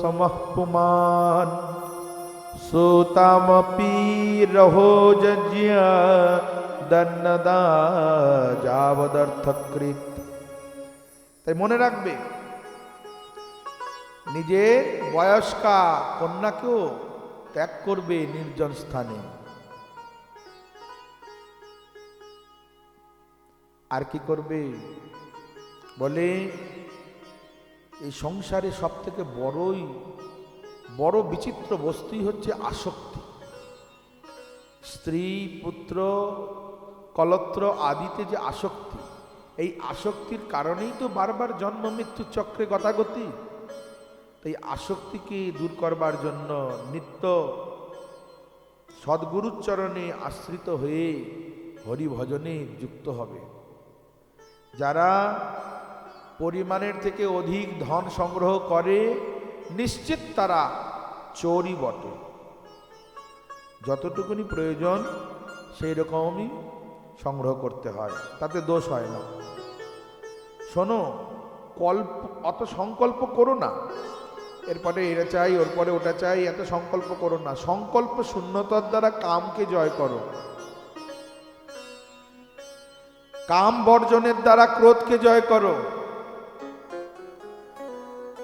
সমঃপুমান সুতামপি রহোজ্য দন্নদা যাবদর্থকৃত। তাই মনে রাখবে নিজের বয়স্কা কন্যাকেও ত্যাগ করবে নির্জন স্থানে। আর কি করবে? বলে এই সংসারে সব থেকে বড় বিচিত্র বস্তুই হচ্ছে আসক্তি। স্ত্রী, পুত্র, কলত্র আদিতে যে আসক্তি, এই আসক্তির কারণেই তো বারবার জন্ম মৃত্যু চক্রে গতাগতি। তাই আসক্তিকে দূর করবার জন্য নিত্য সদ্গুরুর চরণে আশ্রিত হয়ে হরি ভজনে যুক্ত হবে। যারা পরিমাণের থেকে অধিক ধন সংগ্রহ করে নিশ্চিত তারা চোরই বটে। যতটুকুনি প্রয়োজন সেই রকমই সংগ্রহ করতে হয়, তাতে দোষ হয় না। শোনো, অত সংকল্প করো না, এরপরে এটা চাই ওর পরে ওটা চাই, এত সংকল্প করো না। সংকল্প শূন্যতার দ্বারা কামকে জয় করো, কাম বর্জনের দ্বারা ক্রোধকে জয় করো।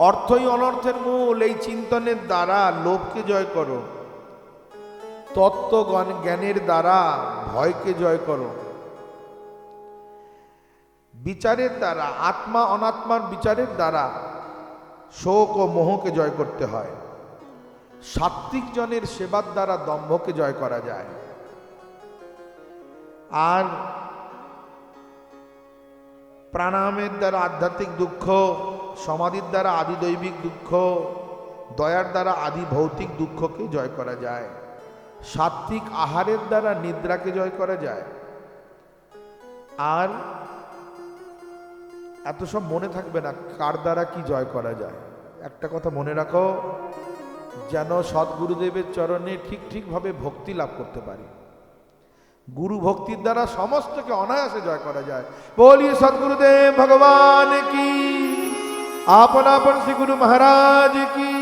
অর্থই অনর্থের মূল, এই চিন্তনের দ্বারা লোভকে জয় করো। তত্ত্ব জ্ঞানের দ্বারা ভয়কে জয় করো। বিচারের দ্বারা, আত্মা অনাত্মার বিচারের দ্বারা শোক ও মোহকে জয় করতে হয়। সাত্ত্বিক জনের সেবার দ্বারা দম্ভকে জয় করা যায়। আর প্রাণায়ামের দ্বারা আধ্যাত্মিক দুঃখ, সমাধির দ্বারা আদি দৈবিক দুঃখ, দয়ার দ্বারা আদি ভৌতিক দুঃখকে জয় করা যায়। সাত্ত্বিক আহারের দ্বারা নিদ্রাকে জয় করা যায়। আর এত সব মনে থাকবে না কার দ্বারা কি জয় করা যায়। একটা কথা মনে রাখো, যেন সদ্গুরুদেবের চরণে ঠিকভাবে ভক্তি লাভ করতে পারি। গুরু ভক্তির দ্বারা সমস্তকে অনায়াসে জয় করা যায়। বলিয়ে সদ্গুরুদেব ভগবান কি, আপন আপন শ্রী গুরু মহারাজ কি।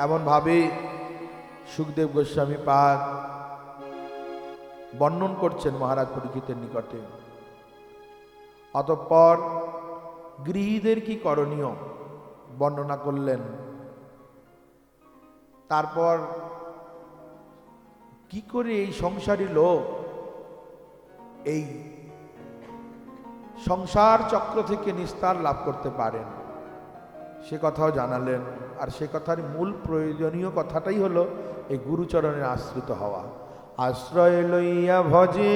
এমন ভাবে সুখদেব গোস্বামী পাদ বর্ণন করছেন মহারাজ পরীক্ষিতের নিকটে। অতঃপর গৃহীদের কি করণীয় বর্ণনা করলেন। তারপর কি করে এই সংসারী লোক এই সংসার চক্র থেকে নিস্তার লাভ করতে পারেন সে কথাও জানালেন। আর সে কথার মূল প্রয়োজনীয় কথাটাই হলো এই গুরুচরণে আশ্রিত হওয়া। আশ্রয় লইয়া ভজে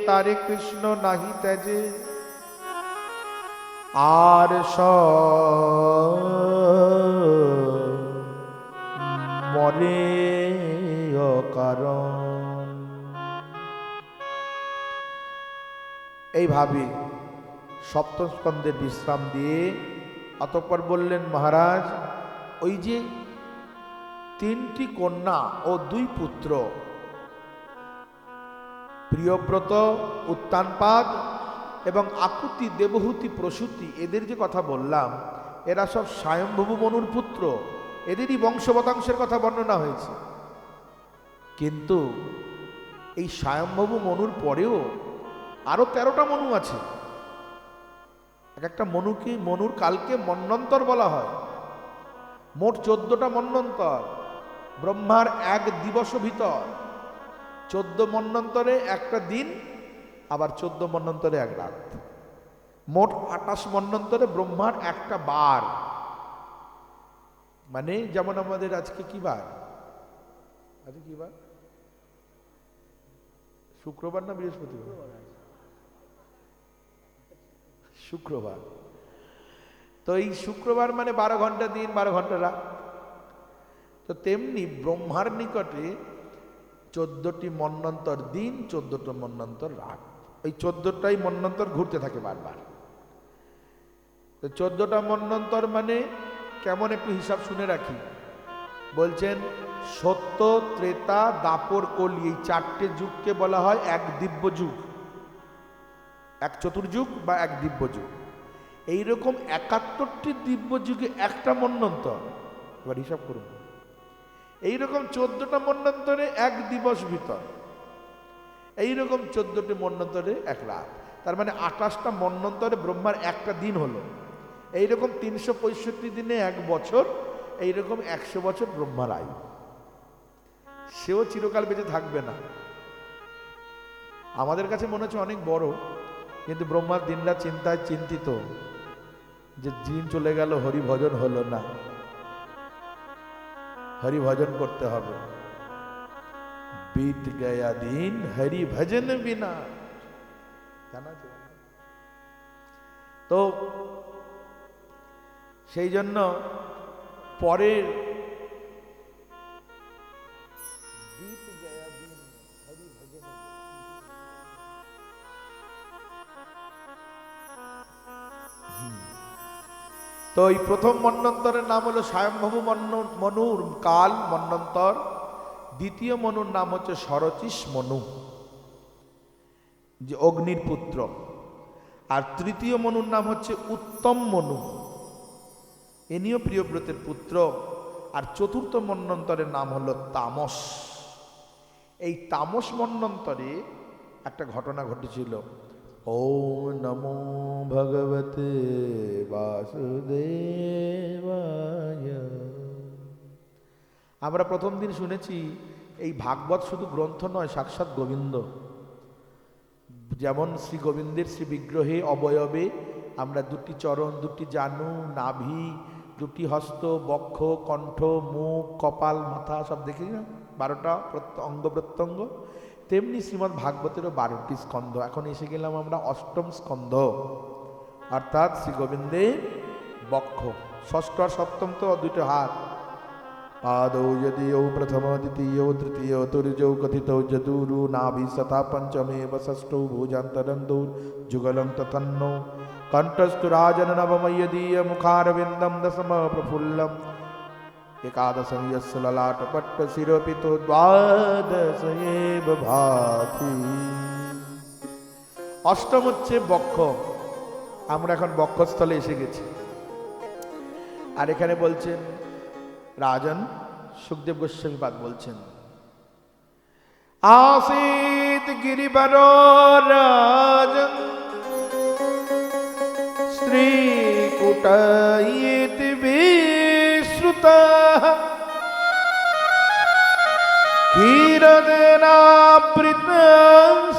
তারে কৃষ্ণ নাহি ত্যাজে, আর মরে অকারণ। এইভাবে সপ্তম স্কন্ধের বিশ্রাম দিয়ে অতঃপর বললেন, মহারাজ ওই যে 3টি কন্যা ও 2 পুত্র প্রিয়ব্রত, উত্তানপাদ এবং আকুতি, দেবহূতি, প্রসূতি, এদের যে কথা বললাম এরা সব স্বয়ম্ভবু মনুর পুত্র, এদেরই বংশবতাংশের কথা বর্ণনা হয়েছে। কিন্তু এই স্বয়ম্ভবু মনুর পরেও আরো 13টা মনু আছে। এক একটা মনুকে, মনুর কালকে মন্বন্তর বলা হয়। মোট 14টা মন্বন্তর ব্রহ্মার এক দিবস ভিতর। 14 মন্বন্তরে একটা দিন, আবার 14 মন্বন্তরে এক রাত। মোট 28 মন্বন্তরে ব্রহ্মার একটা বার। মানে যেমন আমাদের আজকে কি বার? আজকে কি বার? শুক্রবার না বৃহস্পতিবার? শুক্রবার। তো এই শুক্রবার মানে 12 ঘন্টা দিন, 12 ঘন্টা রাত। তো তেমনি ব্রহ্মার নিকটে 14টি মন্বন্তর দিন, 14টা মন্বন্তর রাত। এই 14টাই মন্বন্তর ঘুরতে থাকে বারবার। তো 14টা মন্বন্তর মানে কেমন একটু হিসাব শুনে রাখি। বলছেন সত্য, ত্রেতা, দাপর, কলি, এই 4টে যুগকে বলা হয় এক দিব্য যুগ, এক চতুর্যুগ বা এক দিব্য যুগ। এইরকম 71টি দিব্য যুগে একটা মন্বন্তর। এবার হিসাব করুন, এইরকম 14টা মন্বন্তরে এক দিবস ভিতর, এইরকম 14টি মন্বন্তরে এক রাত। তার মানে 28টা মন্বন্তরে ব্রহ্মার একটা দিন হলো। এইরকম 365 দিনে এক বছর, এইরকম 100 বছর ব্রহ্মার আয়ু। সেও চিরকাল বেঁচে থাকবে না। আমাদের কাছে মনে হচ্ছে অনেক বড়, কিন্তু ব্রহ্মার দিনরাত চিন্তায় চিন্তিত যে দিন চলে গেল, হরি ভজন হলো না। হরি ভজন করতে হবে। बीत गया दिन हरि भजन बिना, জানা আছে? তো সেই জন্য পরের बीत गया दिन हरि भजन। তো এই প্রথম মন্বন্তরের নাম হলো স্বয়ম্ভবু মনুর কাল মন্বন্তর। দ্বিতীয় মনুর নাম হচ্ছে শরচিস মনু, যে অগ্নির পুত্র। আর তৃতীয় মনুর নাম হচ্ছে উত্তম মনু, ইনিও প্রিয়ব্রতের পুত্র। আর চতুর্থ মন্বন্তরের নাম হলো তামস। এই তামস মন্বন্তরে একটা ঘটনা ঘটেছিল। ওম নমো ভগবতে বাসুদেবায়। আমরা প্রথম দিন শুনেছি এই ভাগবত শুধু গ্রন্থ নয়, সাক্ষাৎ গোবিন্দ। যেমন শ্রী গোবিন্দের শ্রী বিগ্রহে অবয়বে আমরা 2টি চরণ, 2টি জানু, নাভি, 2টি হস্ত, বক্ষ, কণ্ঠ, মুখ, কপাল, মাথা সব দেখি না, 12টা অঙ্গ প্রত্যঙ্গ। তেমনি শ্রীমদ্ ভাগবতেরও 12টি স্কন্ধ। এখন এসে গেলাম আমরা 8ম স্কন্ধ, অর্থাৎ শ্রী গোবিন্দের বক্ষ। 6ষ্ঠ আর 7ম তো 2টো হাত। आदौ यदियौ प्रथम द्वितीयौ तृतीय तुर्यौ कथितौ चतुरु नाभि सथा पंचमेव षष्ठौ भुजान्तरन्दौ जुगलं तथन्नौ कंठस्तु राजन नवमयदीय मुखारविन्दं दशम प्रफुल्लम् एकादशं यस्य ललाटपट्ट शिरोपितो द्वादश एव भाति। অষ্টম হচ্ছে বক্ষ। আমরা এখন বক্ষস্থলে এসে গেছি। আর এখানে বলছেন রাজন সুখদেব গোস্বামীপাদ বলছেন, आसीत् गिरिवरो राजन् स्त्रीकूटयेति विश्रुतः क्षीरदेनावृतं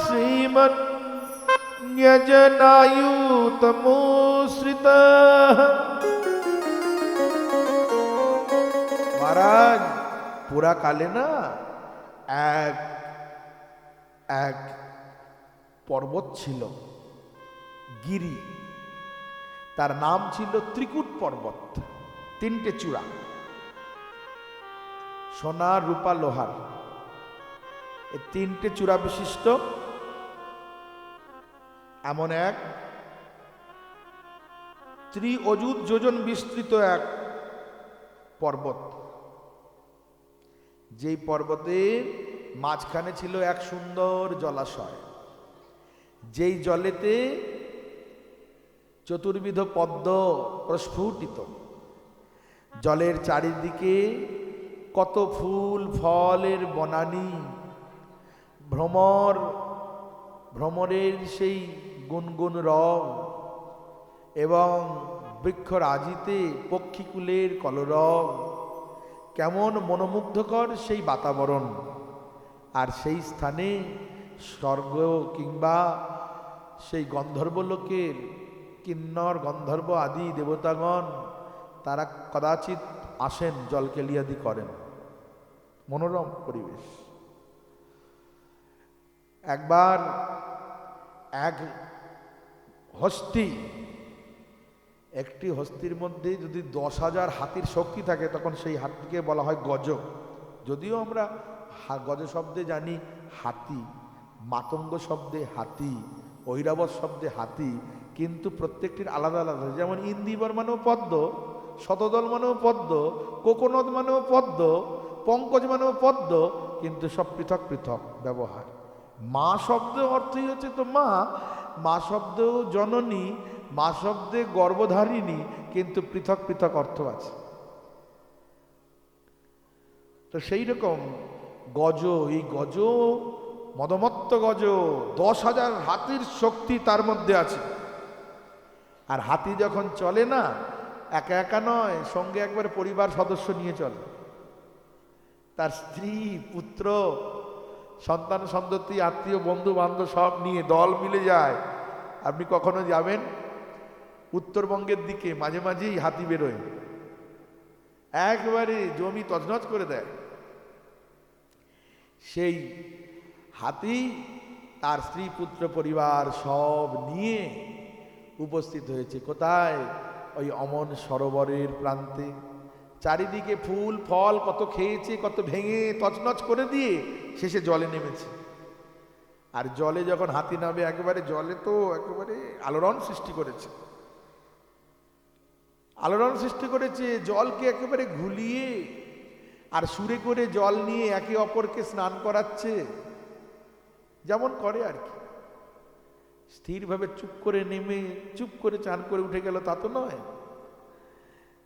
श्रीमन् न्यजनायुतमोश्रितः। महाराज पूरा काले ना এক এক পর্বত ছিল গিরি, তার নাম ছিল ত্রিকুট পর্বত। তিনটে চূড়া, সোনা রূপা লোহার, এই তিনটে চূড়া বিশিষ্ট এমন এক অযুত যোজন বিস্তৃত এক পর্বত, যেই পর্বতের মাঝখানে ছিল এক সুন্দর জলাশয়, যেই জলেতে চতুর্বিধ পদ্ম প্রস্ফুটিত। জলের চারিদিকে কত ফুল ফলের বনানী, ভ্রমরের সেই গুনগুন রব এবং বৃক্ষরাজিতে পক্ষীকুলের কলরব। কেমন মনোমুগ্ধকর সেই বাতাবরণ। আর সেই স্থানে স্বর্গ কিংবা সেই গন্ধর্বলোকের কিন্নর গন্ধর্ব আদি দেবতাগণ তারা কদাচিৎ আসেন, জল কেলিয়াদি করেন। মনোরম পরিবেশ। একবার এক হস্তি, একটি হস্তির মধ্যে যদি 10,000 হাতির শক্তি থাকে তখন সেই হাতিকে বলা হয় গজ। যদিও আমরা গজ শব্দে জানি হাতি, মাতঙ্গ শব্দে হাতি, ঐরাবত শব্দে হাতি, কিন্তু প্রত্যেকটির আলাদা আলাদা। যেমন ইন্দিবর মানেও পদ্ম, শতদল মানেও পদ্ম, কোকোনদ মানেও পদ্ম, পঙ্কজ মানেও পদ্ম, কিন্তু সব পৃথক পৃথক ব্যবহার। মা শব্দ অর্থই হচ্ছে তো মা, মা শব্দ জননী, মা শব্দে গর্ভধারিণী, কিন্তু পৃথক পৃথক অর্থ আছে। তো সেই রকম গজ, এই গজ মদমত্ত গজ, 10,000 হাতির শক্তি তার মধ্যে আছে। আর হাতি যখন চলে না, একা একা নয়, সঙ্গে একবার পরিবার সদস্য নিয়ে চলে। তার স্ত্রী, পুত্র, সন্তান সন্ততি, আত্মীয়, বন্ধু বান্ধব সব নিয়ে দল মিলে যায়। আপনি কখনো যাবেন উত্তরবঙ্গের দিকে, মাঝে মাঝেই হাতি বেরোয়, একবারে জমি তছনছ করে দেয়। সেই হাতি তার স্ত্রী, পুত্র, পরিবার সব নিয়ে উপস্থিত হয়েছে কোথায়? ওই অমন সরোবরের প্রান্তে। চারিদিকে ফুল ফল কত খেয়েছে, কত ভেঙে তছনছ করে দিয়ে শেষে জলে নেমেছে। আর জলে যখন হাতি নামে, একেবারে জলে তো একেবারে আলোড়ন সৃষ্টি করেছে। আলোড়ন সৃষ্টি করেছে, জলকে একেবারে ঘুলিয়ে আর সুরে করে জল নিয়ে একে অপরকে স্নান করাচ্ছে, যেমন করে আর কি। স্থিরভাবে চুপ করে নেমে চুপ করে চান করে উঠে গেল তা তো নয়,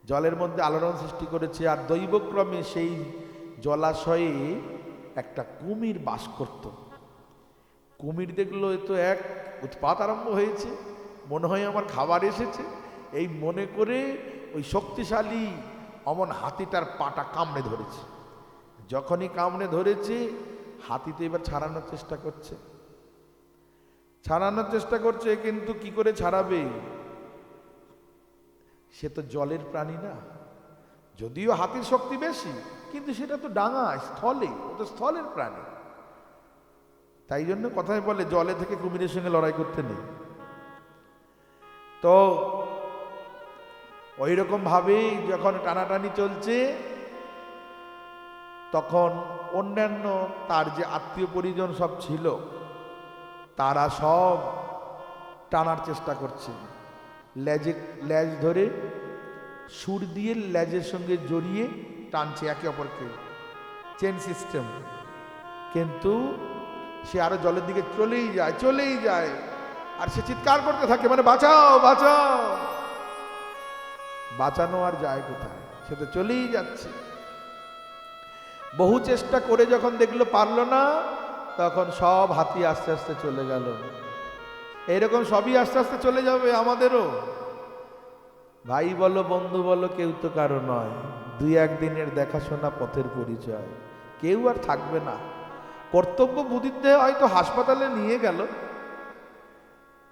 জলের মধ্যে আলোড়ন সৃষ্টি করেছে। আর দৈবক্রমে সেই জলাশয়ে একটা কুমির বাস করত। কুমির দেখলো এ তো এক উৎপাত আরম্ভ হয়েছে, মনে হয় আমার খাবার এসেছে, এই মনে করে ওই শক্তিশালী অমন হাতিটার পাটা কামড়ে ধরেছে। যখনই কামড়ে ধরেছে, হাতি তো এবার ছাড়ানোর চেষ্টা করছে, কিন্তু কি করে ছাড়াবে? সে তো জলের প্রাণী না, যদিও হাতির শক্তি বেশি, কিন্তু সেটা তো ডাঙা স্থলে, ও তো স্থলের প্রাণী। তাই জন্য কথায় বলে জলে থেকে কুমিরের সঙ্গে লড়াই করতে নেই। তো ওই রকম ভাবে যখন টানাটানি চলছে, তখন অন্যান্য তার যে আত্মীয় পরিজন সব ছিল, তারা সব টানার চেষ্টা করছে। লেজ ধরে সুর দিয়ে লেজের সঙ্গে জড়িয়ে টানছে একে অপরকে, চেন সিস্টেম। কিন্তু সে আরো জলের দিকে চলেই যায়, আর সে চিৎকার করতে থাকে, মানে বাঁচাও বাঁচাও। বাঁচানো আর যায় কোথায়, সে তো চলেই যাচ্ছে। বহু চেষ্টা করে যখন দেখলো পারল না, তখন সব হাতি আস্তে আস্তে চলে গেল। এইরকম সবই আস্তে আস্তে চলে যাবে আমাদেরও। ভাই বলো বন্ধু বলো কেউ তো কারো নয়, দুই একদিনের দেখাশোনা পথের পরিচয়, কেউ আর থাকবে না। কর্তব্য বুদ্ধিতে হয়তো হাসপাতালে নিয়ে গেল,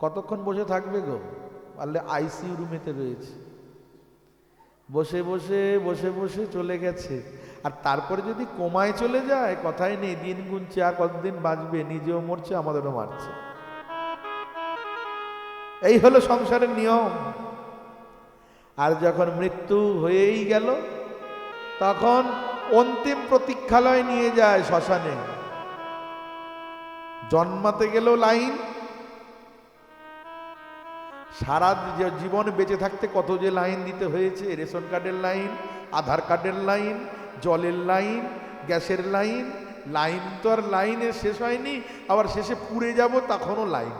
কতক্ষণ বসে থাকবে গো? পারলে আইসিইউ রুমেতে রয়েছে, বসে বসে বসে বসে চলে গেছে। আর তারপরে যদি কোমায় চলে যায়, কথাই নেই, দিন গুনছে আর কতদিন বাঁচবে, নিজেও মরছে আমাদেরও মারছে। এই হলো সংসারের নিয়ম। আর যখন মৃত্যু হয়েই গেল, তখন অন্তিম প্রতীক্ষালয় নিয়ে যায় শ্মশানে। জন্মাতে গেলেও লাইন, সারা জীবন বেঁচে থাকতে কত যে লাইন দিতে হয়েছে, রেশন কার্ডের লাইন, আধার কার্ডের লাইন, জলের লাইন, গ্যাসের লাইন। লাইন তো আর লাইনের শেষ হয়নি, আবার শেষে পুড়ে যাব তখনও লাইন।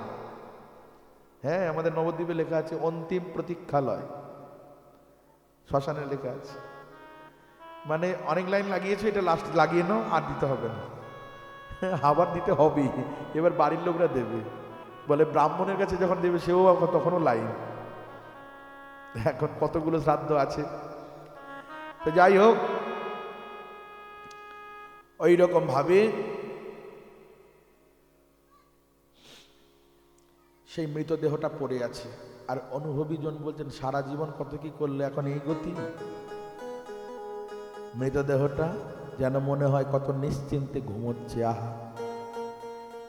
হ্যাঁ, আমাদের নবদ্বীপে লেখা আছে অন্তিম প্রতীক্ষালয়, শ্মশানে লেখা আছে। মানে অনেক লাইন লাগিয়েছে, এটা লাস্ট লাগিয়ে নাও, আর দিতে হবে না। আবার দিতে হবেই, এবার বাড়ির লোকরা দেবে, বলে ব্রাহ্মণের কাছে যখন দেবে সেও তখনও লাইন। এখন কতগুলো শ্রাদ্ধ আছে। তো যাই হোক, ওই রকম ভাবে সেই মৃতদেহটা পড়ে আছে। আর অনুভবী জন বলছেন সারা জীবন কত কি করলে, এখন এই গতি। মৃতদেহটা যেন মনে হয় কত নিশ্চিন্তে ঘুমোচ্ছে। আহা,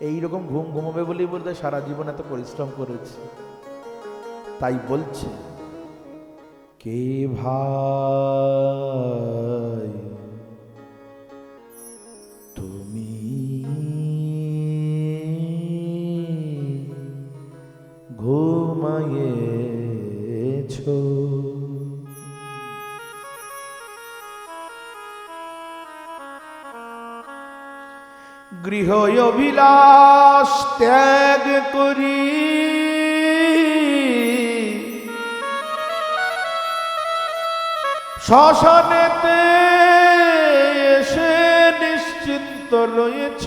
এইরকম ঘুম ঘুমাবে বলেই বলতে সারা জীবন এত পরিশ্রম করেছে। তাই বলছে, কে ভাই তুমি ঘুমায়েছো, গৃহ অভিলাষ ত্যাগ করি শ্মশানেতে এসে নিশ্চিন্ত রয়েছ।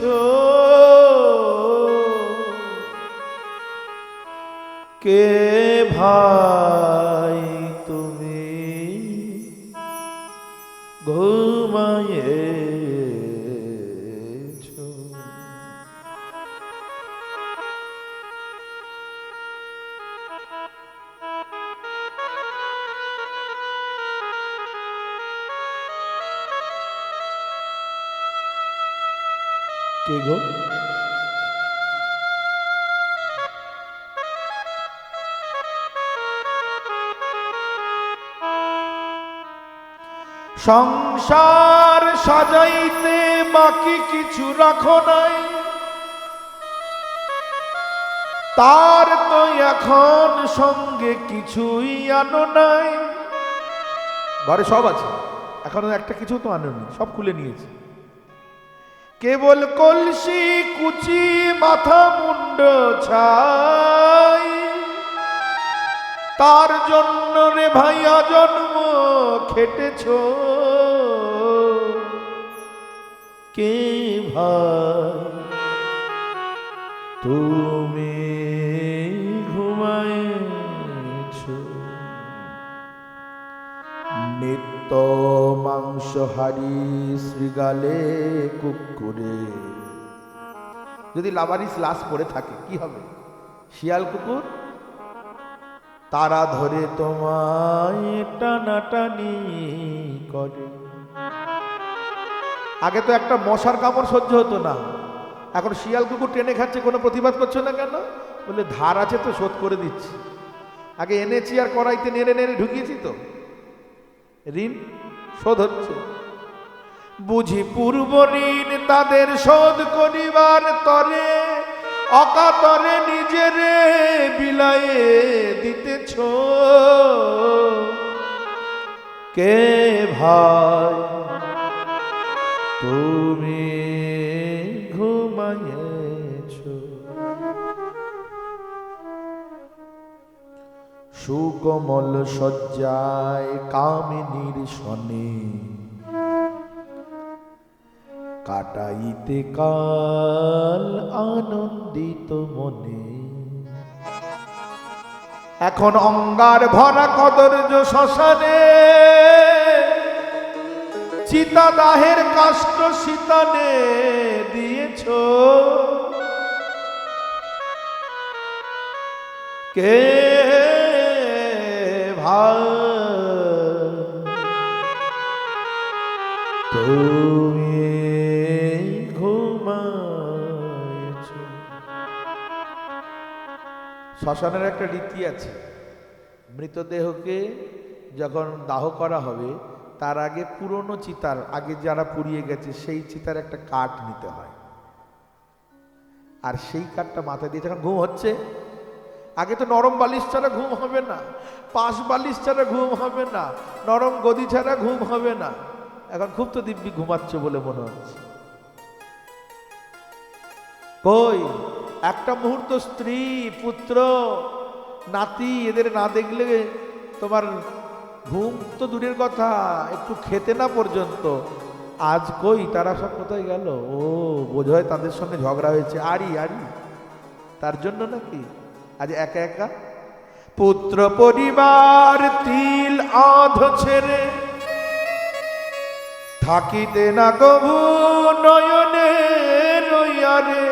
কে ভাই তুমি ঘুমায়েছো। কে গো? সংসার সাজাইতে বাকি কিছু রাখো নাই, তার তো এখন সঙ্গে কিছুই আনো নাই। ঘরে সব আছে, এখন একটা কিছু তো আনোনি, সব খুলে নিয়েছে। কেবল কলসি কুচি মাথা মুন্ড ছাই, তার জন্য রে ভাইয়া জন্ম খেটেছ। কে ভাই তুমি ঘুমায়েছ। নিত্য মাংসহারি শ্রীগালে কুকুরে, যদি লাবারিস লাশ পড়ে থাকে কি হবে? শিয়াল কুকুর তারা ধরে তোমায় টানাটানি করে। আগে তো একটা মশার কামড় সহ্য হতো না, এখন শিয়াল কুকুর টেনে খাচ্ছে, কোনো প্রতিবাদ করছো না কেন? বলে ধার আছে তো শোধ করে দিচ্ছি। আগে এনেছি আর কড়াইতে নেড়ে নেড়ে ঢুকিয়েছি তো, ঋণ শোধ হচ্ছে। বুঝি পূর্ব ঋণ তাদের শোধ করিবার তরে, অকাতরে নিজেরে বিলায়ে দিতেছ। কে ভাই তুমি ঘুমায়েছ। সুকোমল শয্যায় কামিনীর শনে, কাটাইতে কাল আনন্দিত মনে। এখন অঙ্গার ভরা কদর্য শ্মশানে, চিতাদাহের কাষ্ঠ শীতানে দিয়েছ। কে ভাই তুমি ঘুমাইছ। শ্মশানের একটা রীতি আছে, মৃতদেহকে যখন দাহ করা হবে তার আগে পুরনো চিতার, আগে যারা পুড়িয়ে গেছে সেই চিতার একটা কাঠ নিতে হয়, আর সেই কাঠটা মাথায় দিয়ে যখন ঘুম হচ্ছে, আগে তো নরম বালিশ ছাড়া ঘুম হবে না, পাশ বালিশ ছাড়া ঘুম হবে না, নরম গদি ছাড়া ঘুম হবে না। এখন খুব তো দিব্যি ঘুমাচ্ছে বলে মনে হচ্ছে। কই একটা মুহূর্ত স্ত্রী, পুত্র, নাতি এদের না দেখলে তোমার ঘুম তো দূরের কথা, একটু খেতে না পর্যন্ত। আজ কই তারা সব কোথায় গেল? ও বোঝ হয় তাদের সঙ্গে ঝগড়া হয়েছে, আরি আরি তার জন্য নাকি আজ একা একা। পুত্র পরিবার তিল আধ ছেড়ে থাকিতে না কভু নয়নে রইয়ারে,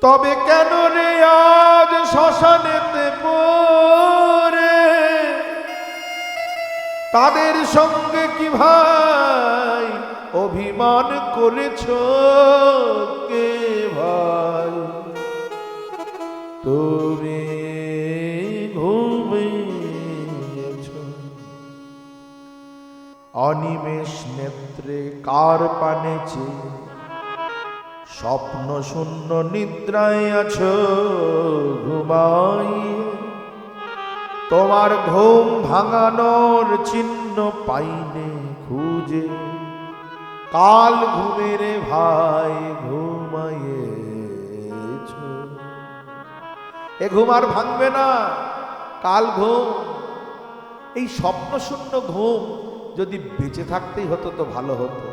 তবে কেন রে আজ শ্মশানেতে পড়ে, তাদের সঙ্গে কি ভাই অভিমান করেছ? কে ভাই তুমি ঘুমিয়েছ। অনিমেষ নেত্রে কার পানেছে, স্বপ্ন শূন্য নিদ্রায় আছো ঘুমাই। তোমার ঘুম ভাঙানোর চিহ্ন পাইনে খুঁজে, কাল ঘুমের ভাই ঘুমাইয়েছ। এ ঘুম আর ভাঙবে না, কাল ঘুম। এই স্বপ্ন শূন্য ঘুম যদি বেঁচে থাকতেই হতো তো ভালো হতো।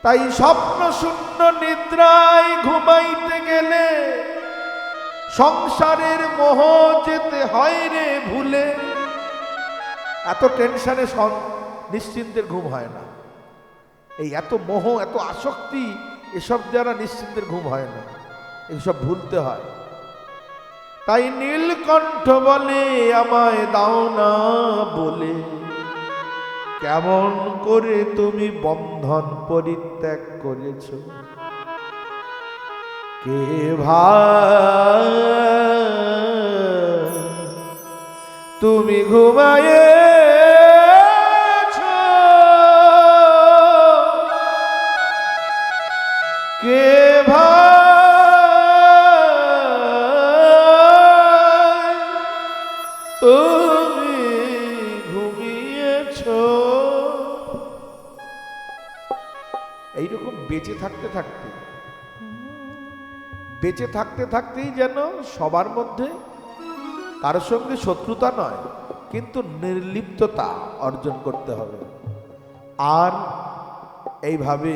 তাই স্বপ্ন শূন্য নিদ্রায় ঘুমাইতে গেলে সংসারের মোহ যেতে হয় রে ভুলে। এত টেনশনে নিশ্চিন্তের ঘুম হয় না, এই এত মোহ, এত আসক্তি, এসব দ্বারা নিশ্চিন্তের ঘুম হয় না, এসব ভুলতে হয়। তাই নীলকণ্ঠ বলে আমায় দাও না বলে, কেমন করে তুমি বন্ধন পরিত্যাগ করেছ। কে ভাই তুমি ঘুমায়েছ, কে ভাই তুমি ঘুমিয়েছ। এইরকম বেঁচে থাকতে থাকতে, বেঁচে থাকতে থাকতেই যেন সবার মধ্যে কারোর সঙ্গে শত্রুতা নয়, কিন্তু নির্লিপ্ততা অর্জন করতে হবে। আর এইভাবে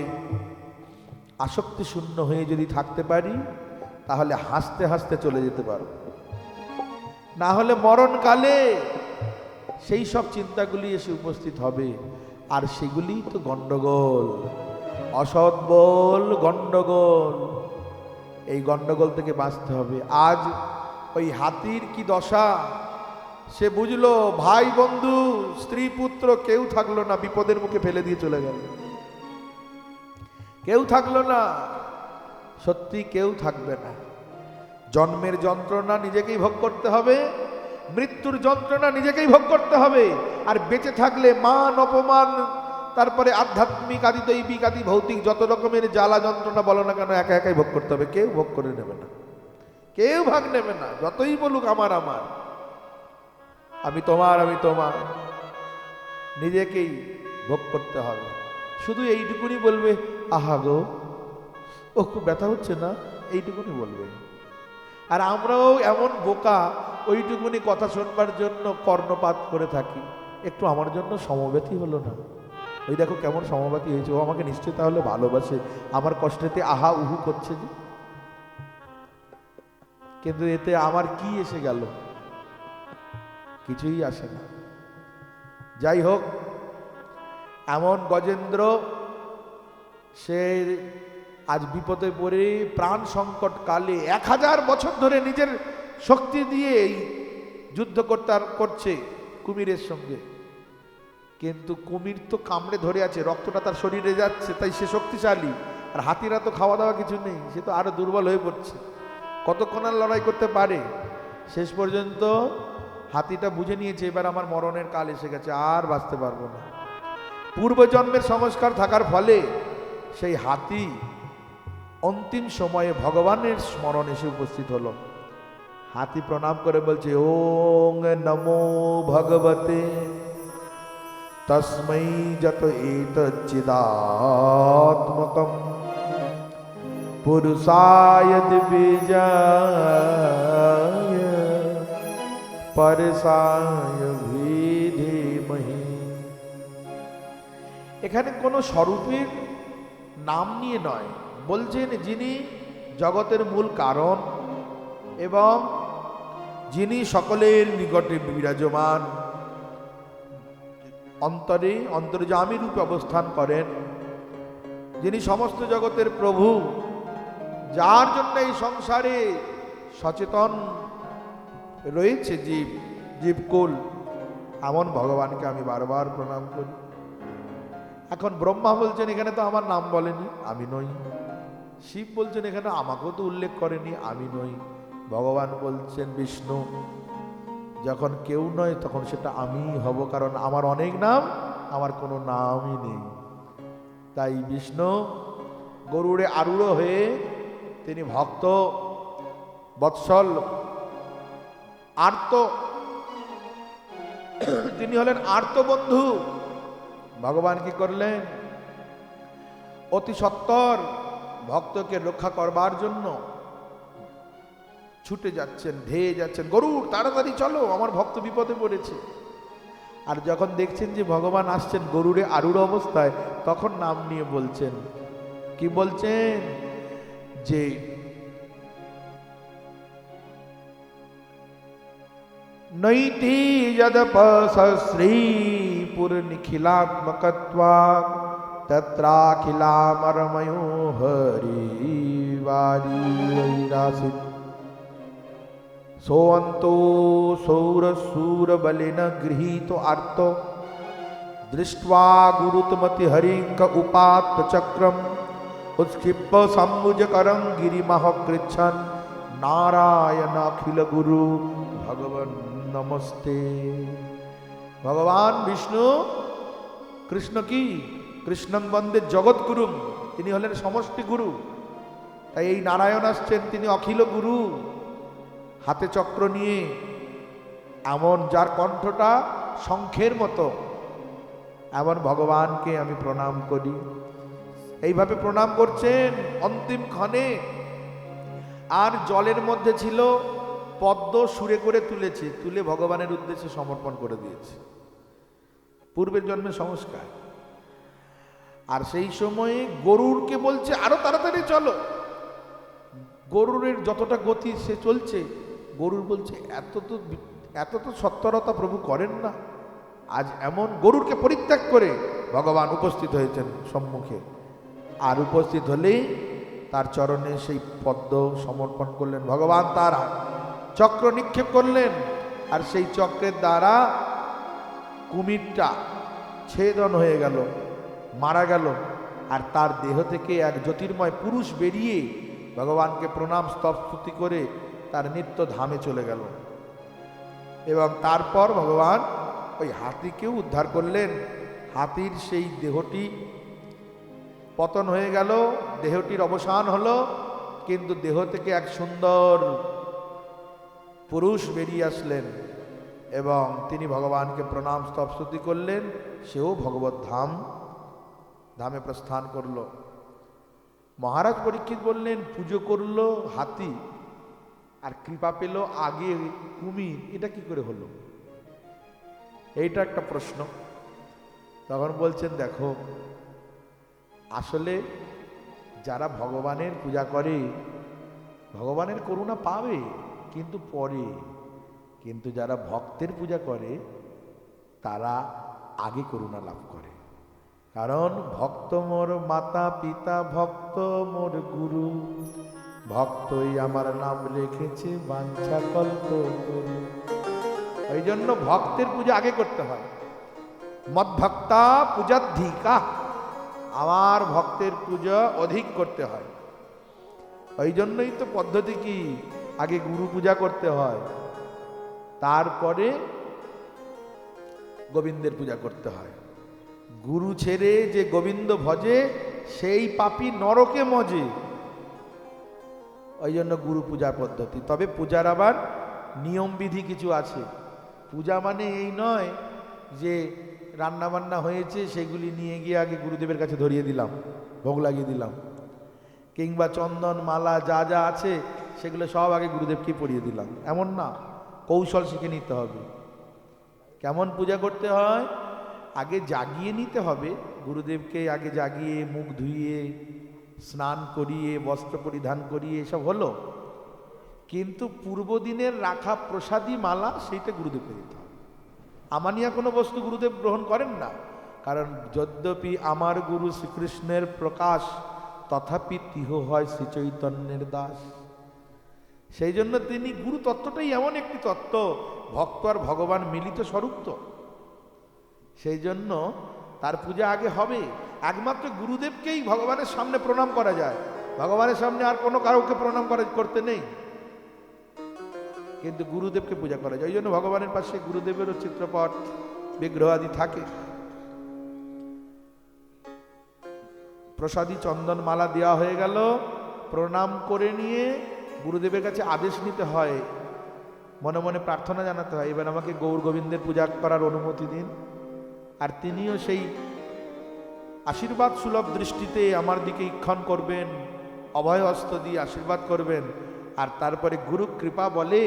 আসক্তি শূন্য হয়ে যদি থাকতে পারি, তাহলে হাসতে হাসতে চলে যেতে পারব। না হলে মরণকালে সেই সব চিন্তাগুলি এসে উপস্থিত হবে, আর সেগুলি তো গণ্ডগোল, অসৎ বল গণ্ডগোল। এই গণ্ডগোল থেকে বাঁচতে হবে। আজ ওই হাতির কি দশা, সে বুঝলো ভাই বন্ধু স্ত্রী পুত্র কেউ থাকলো না, বিপদের মুখে ফেলে দিয়ে চলে গেল। কেউ থাকলো না, সত্যি কেউ থাকবে না। জন্মের যন্ত্রণা নিজেকেই ভোগ করতে হবে, মৃত্যুর যন্ত্রণা নিজেকেই ভোগ করতে হবে। আর বেঁচে থাকলে মান অপমান, তারপরে আধ্যাত্মিক আদি দৈবিক আদি ভৌতিক যত রকমের জ্বালা যন্ত্রণা বলো না কেন, একা একাই ভোগ করতে হবে। কেউ ভোগ করে নেবে না, কেউ ভাগ নেবে না। যতই বলুক আমার আমার, আমি তোমার, আমি তোমার, নিজেকেই ভোগ করতে হবে। শুধু এইটুকুনি বলবে, আহা গো ও খুব ব্যথা হচ্ছে না, এইটুকুনি বলবে। আর আমরাও এমন বোকা, ওইটুকুনি কথা শুনবার জন্য কর্ণপাত করে থাকি। একটু আমার জন্য সমবেতই হলো না, ওই দেখো কেমন সমবাতি হয়েছে, ও আমাকে নিশ্চয়ই তাহলে ভালোবাসে, আমার কষ্টেতে আহা উহু করছে যে। কিন্তু এতে আমার কি এসে গেল? কিছুই আসে না। যাই হোক, এমন গজেন্দ্র সে আজ বিপদে পড়ে প্রাণ সংকট কালে 1000 বছর ধরে নিজের শক্তি দিয়ে যুদ্ধ করছে কুমিরের সঙ্গে, কিন্তু কুমির তো কামড়ে ধরে আছে, রক্তটা তার শরীরে যাচ্ছে, তাই সে শক্তিশালী। আর হাতিরা তো খাওয়া দাওয়া কিছু নেই, সে তো আরো দুর্বল হয়ে পড়ছে, কতক্ষণ আর লড়াই করতে পারে। শেষ পর্যন্ত হাতিটা বুঝে নিয়েছে এবার আমার মরণের কাল এসে গেছে, আর বাঁচতে পারবো না। পূর্বজন্মের সংস্কার থাকার ফলে সেই হাতি অন্তিম সময়ে ভগবানের স্মরণ এসে উপস্থিত হলো। হাতি প্রণাম করে বলছে, ওং নমো ভগবতে তস্मै যত এতচ্চিদাত্মকম পুরুষায় দিব্যায় পরশায় ধীমহি। এখানে কোনো স্বরূপের নাম নিয়ে নয়, বলছেন যিনি জগতের মূল কারণ এবং যিনি সকলের নিকটে বিরাজমান, অন্তর্যামী রূপে অবস্থান করেন, যিনি সমস্ত জগতের প্রভু, যার জন্য এই সংসারে সচেতন রয়েছে জীবকুল, এমন ভগবানকে আমি বারবার প্রণাম করি। এখন ব্রহ্মা বলছেন এখানে তো আমার নাম বলেনি, আমি নই। শিব বলছেন এখানে আমাকেও তো উল্লেখ করেনি, আমি নই। ভগবান বলছেন বিষ্ণু, যখন কেউ নয় তখন সেটা আমিই হব, কারণ আমার অনেক নাম, আমার কোনো নামই নেই। তাই বিষ্ণু গরুড়ে আরূঢ় হয়ে তিনি ভক্ত বৎসল আর্ত, তিনি হলেন আর্ত বন্ধু। ভগবান কি করলেন? অতি সত্বর ভক্তকে রক্ষা করবার জন্য ছুটে যাচ্ছেন, ধেয়ে যাচ্ছেন, গরুড় তাড়াতাড়ি চলো, আমার ভক্ত বিপদে পড়েছে। আর যখন দেখছেন যে ভগবান আসছেন গরুড়ে আরূঢ় অবস্থায়, তখন নাম নিয়ে বলছেন। কি বলছেন? যে নৈতি যদপশ্রী পুর নিখিলাত্মকত্বাৎ তত্রাখিলামরময়ো হরিবারিরাসিত सोऽन्तो सौरसूरबलेन गृहीतो आर्तो दृष्ट्वा गुरुतमति हरिं उपात्त चक्रम उत्क्षिप्य सम्भुजकरं गिरिमः कृच्छन् नारायण अखिल गुरु भगवन् नमस्ते। भगवान विष्णु कृष्ण की कृष्णं वंदे जगत गुरु, তিনি হলেন সমষ্টি গুরু। তাই এই নারায়ণ আসছেন, তিনি অখিল গুরু, হাতে চক্র নিয়ে, এমন যার কণ্ঠটা শঙ্খের মতো, এমন ভগবানকে আমি প্রণাম করি। এইভাবে প্রণাম করছেন অন্তিম ক্ষণে। আর জলের মধ্যে ছিল পদ্ম, সুরে করে তুলেছে, তুলে ভগবানের উদ্দেশ্যে সমর্পণ করে দিয়েছে, পূর্বের জন্মে সংস্কার। আর সেই সময়ে গরুরকে বলছে আরো তাড়াতাড়ি চলো। গরুরের যতটা গতি সে চলছে, গরুর বলছে এত তো সত্তরতা প্রভু করেন না। আজ এমন গরুরকে পরিত্যাগ করে ভগবান উপস্থিত হয়েছেন সম্মুখে। আর উপস্থিত হলেই তার চরণে সেই পদ্ম সমর্পণ করলেন। ভগবান তার চক্র নিক্ষেপ করলেন, আর সেই চক্রের দ্বারা কুমিরটা ছেদন হয়ে গেল, মারা গেল। আর তার দেহ থেকে এক জ্যোতির্ময় পুরুষ বেরিয়ে ভগবানকে প্রণাম স্তবস্তুতি করে তার নিত্য ধামে চলে গেল। এবং তারপর ভগবান ওই হাতিকেও উদ্ধার করলেন। হাতির সেই দেহটি পতন হয়ে গেল, দেহটির অবসান হলো, কিন্তু দেহ থেকে এক সুন্দর পুরুষ বেরিয়ে আসলেন এবং তিনি ভগবানকে প্রণাম স্তবস্তুতি করলেন। সেও ভগবত ধামে প্রস্থান করল। মহারাজ পরীক্ষিত বললেন, পুজো করলো হাতি আর কৃপা পেল আগে কুমির, এটা কি করে হলো? এইটা একটা প্রশ্ন। তখন বলছেন, দেখো আসলে যারা ভগবানের পূজা করে ভগবানের করুণা পাবে কিন্তু পরে, কিন্তু যারা ভক্তের পূজা করে তারা আগে করুণা লাভ করে। কারণ ভক্ত মোর মাতা পিতা, ভক্ত মোর গুরু, ভক্তই আমার নাম রেখেছে বাঞ্ছা কল্প তরু। ওই জন্য ভক্তের পূজা আগে করতে হয়। মদ্ভক্তা পূজাধিকা, আমার ভক্তের পূজা অধিক করতে হয়। ওই জন্যই তো পদ্ধতি কি, আগে গুরু পূজা করতে হয়, তারপরে গোবিন্দের পূজা করতে হয়। গুরু ছেড়ে যে গোবিন্দ ভজে সেই পাপী নরকে মজে। ওই জন্য গুরু পূজার পদ্ধতি। তবে পূজার আবার নিয়ম বিধি কিছু আছে। পূজা মানে এই নয় যে রান্না বান্না হয়েছে সেগুলি নিয়ে গিয়ে আগে গুরুদেবের কাছে ধরিয়ে দিলাম, ভোগ লাগিয়ে দিলাম, কিংবা চন্দন মালা যা যা আছে সেগুলো সব আগে গুরুদেবকে পরিয়ে দিলাম, এমন না। কৌশল শিখে নিতে হবে। কেমন পূজা করতে হয়, আগে জাগিয়ে নিতে হবে গুরুদেবকে, আগে জাগিয়ে মুখ ধুইয়ে স্নান করিয়ে বস্ত্র পরিধান করিয়ে এসব হলো, কিন্তু পূর্বদিনের রাখা প্রসাদী মালা সেইটা গুরুদেবকে দিতে হবে। আমানিয়া কোনো বস্তু গুরুদেব গ্রহণ করেন না। কারণ যদ্যপি আমার গুরু শ্রীকৃষ্ণের প্রকাশ, তথাপি তিহ হয় শ্রীচৈতন্যের দাস। সেই জন্য তিনি গুরু তত্ত্বটাই এমন একটি তত্ত্ব, ভক্ত আর ভগবান মিলিত স্বরূপ তো। সেই জন্য তার পূজা আগে হবে। একমাত্র গুরুদেবকেই ভগবানের সামনে প্রণাম করা যায়, ভগবানের সামনে আর কোনো কাউকে প্রণাম করতে নেই, কিন্তু গুরুদেবকে পূজা করা যায়। ওই জন্য ভগবানের পাশে গুরুদেবেরও চিত্রপট বিগ্রহ আদি থাকে। প্রসাদী চন্দন মালা দেওয়া হয়ে গেল, প্রণাম করে নিয়ে গুরুদেবের কাছে আদেশ নিতে হয়, মনে মনে প্রার্থনা জানাতে হয়, এবার আমাকে গৌর গোবিন্দের পূজা করার অনুমতি দিন। আর তিনিও সেই আশীর্বাদ সুলভ দৃষ্টিতে আমার দিকে ঈক্ষণ করবেন, অভয় হস্ত দিয়ে আশীর্বাদ করবেন, আর তারপরে গুরু কৃপা বলে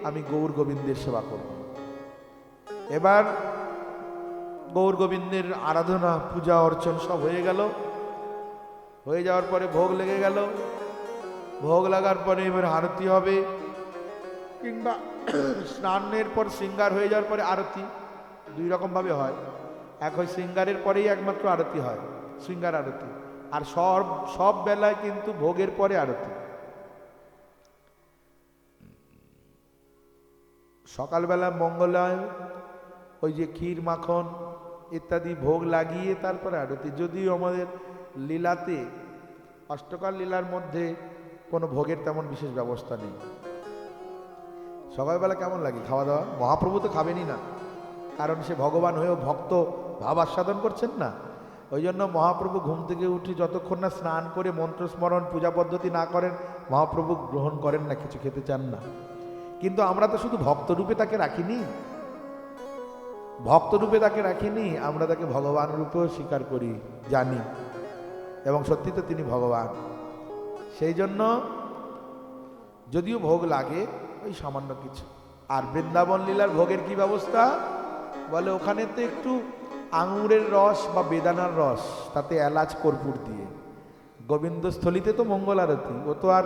আমি গৌর গোবিন্দের সেবা করব। এবার গৌর গোবিন্দের আরাধনা পূজা অর্চন সব হয়ে গেল। হয়ে যাওয়ার পরে ভোগ লেগে গেল। ভোগ লাগার পরে এবার আরতি হবে, কিংবা স্নানের পর শৃঙ্গার হয়ে যাওয়ার পরে আরতি। দুই রকম ভাবে হয়। এক হয় শৃঙ্গারের পরেই একমাত্র আরতি হয়, শৃঙ্গার আরতি, আর সব বেলায় কিন্তু ভোগের পরে আরতি। সকালবেলা মঙ্গলায় ওই যে ক্ষীর মাখন ইত্যাদি ভোগ লাগিয়ে তারপরে আরতি। যদিও আমাদের লীলাতে, অষ্টকাল লীলার মধ্যে কোনো ভোগের তেমন বিশেষ ব্যবস্থা নেই। সকালবেলা কেমন লাগে খাওয়া দাওয়া? মহাপ্রভু তো খাবেনই না, কারণ সে ভগবান হয়েও ভক্ত ভাব আস্বাদন করছেন না। ওই জন্য মহাপ্রভু ঘুম থেকে উঠে যতক্ষণ না স্নান করে মন্ত্রস্মরণ পূজা পদ্ধতি না করেন, মহাপ্রভু গ্রহণ করেন না, কিছু খেতে চান না। কিন্তু আমরা তো শুধু ভক্তরূপে তাকে রাখিনি, ভক্তরূপে তাকে রাখিনি, আমরা তাকে ভগবান রূপেও স্বীকার করি, জানি, এবং সত্যি তো তিনি ভগবান। সেই জন্য যদিও ভোগ লাগে ওই সামান্য কিছু। আর বৃন্দাবন লীলার ভোগের কি ব্যবস্থা বলে, ওখানে তো একটু আঙুরের রস বা বেদানার রস, তাতে এলাচ কর্পূর দিয়ে। গোবিন্দস্থলিতে তো মঙ্গল আরতি, ও তো আর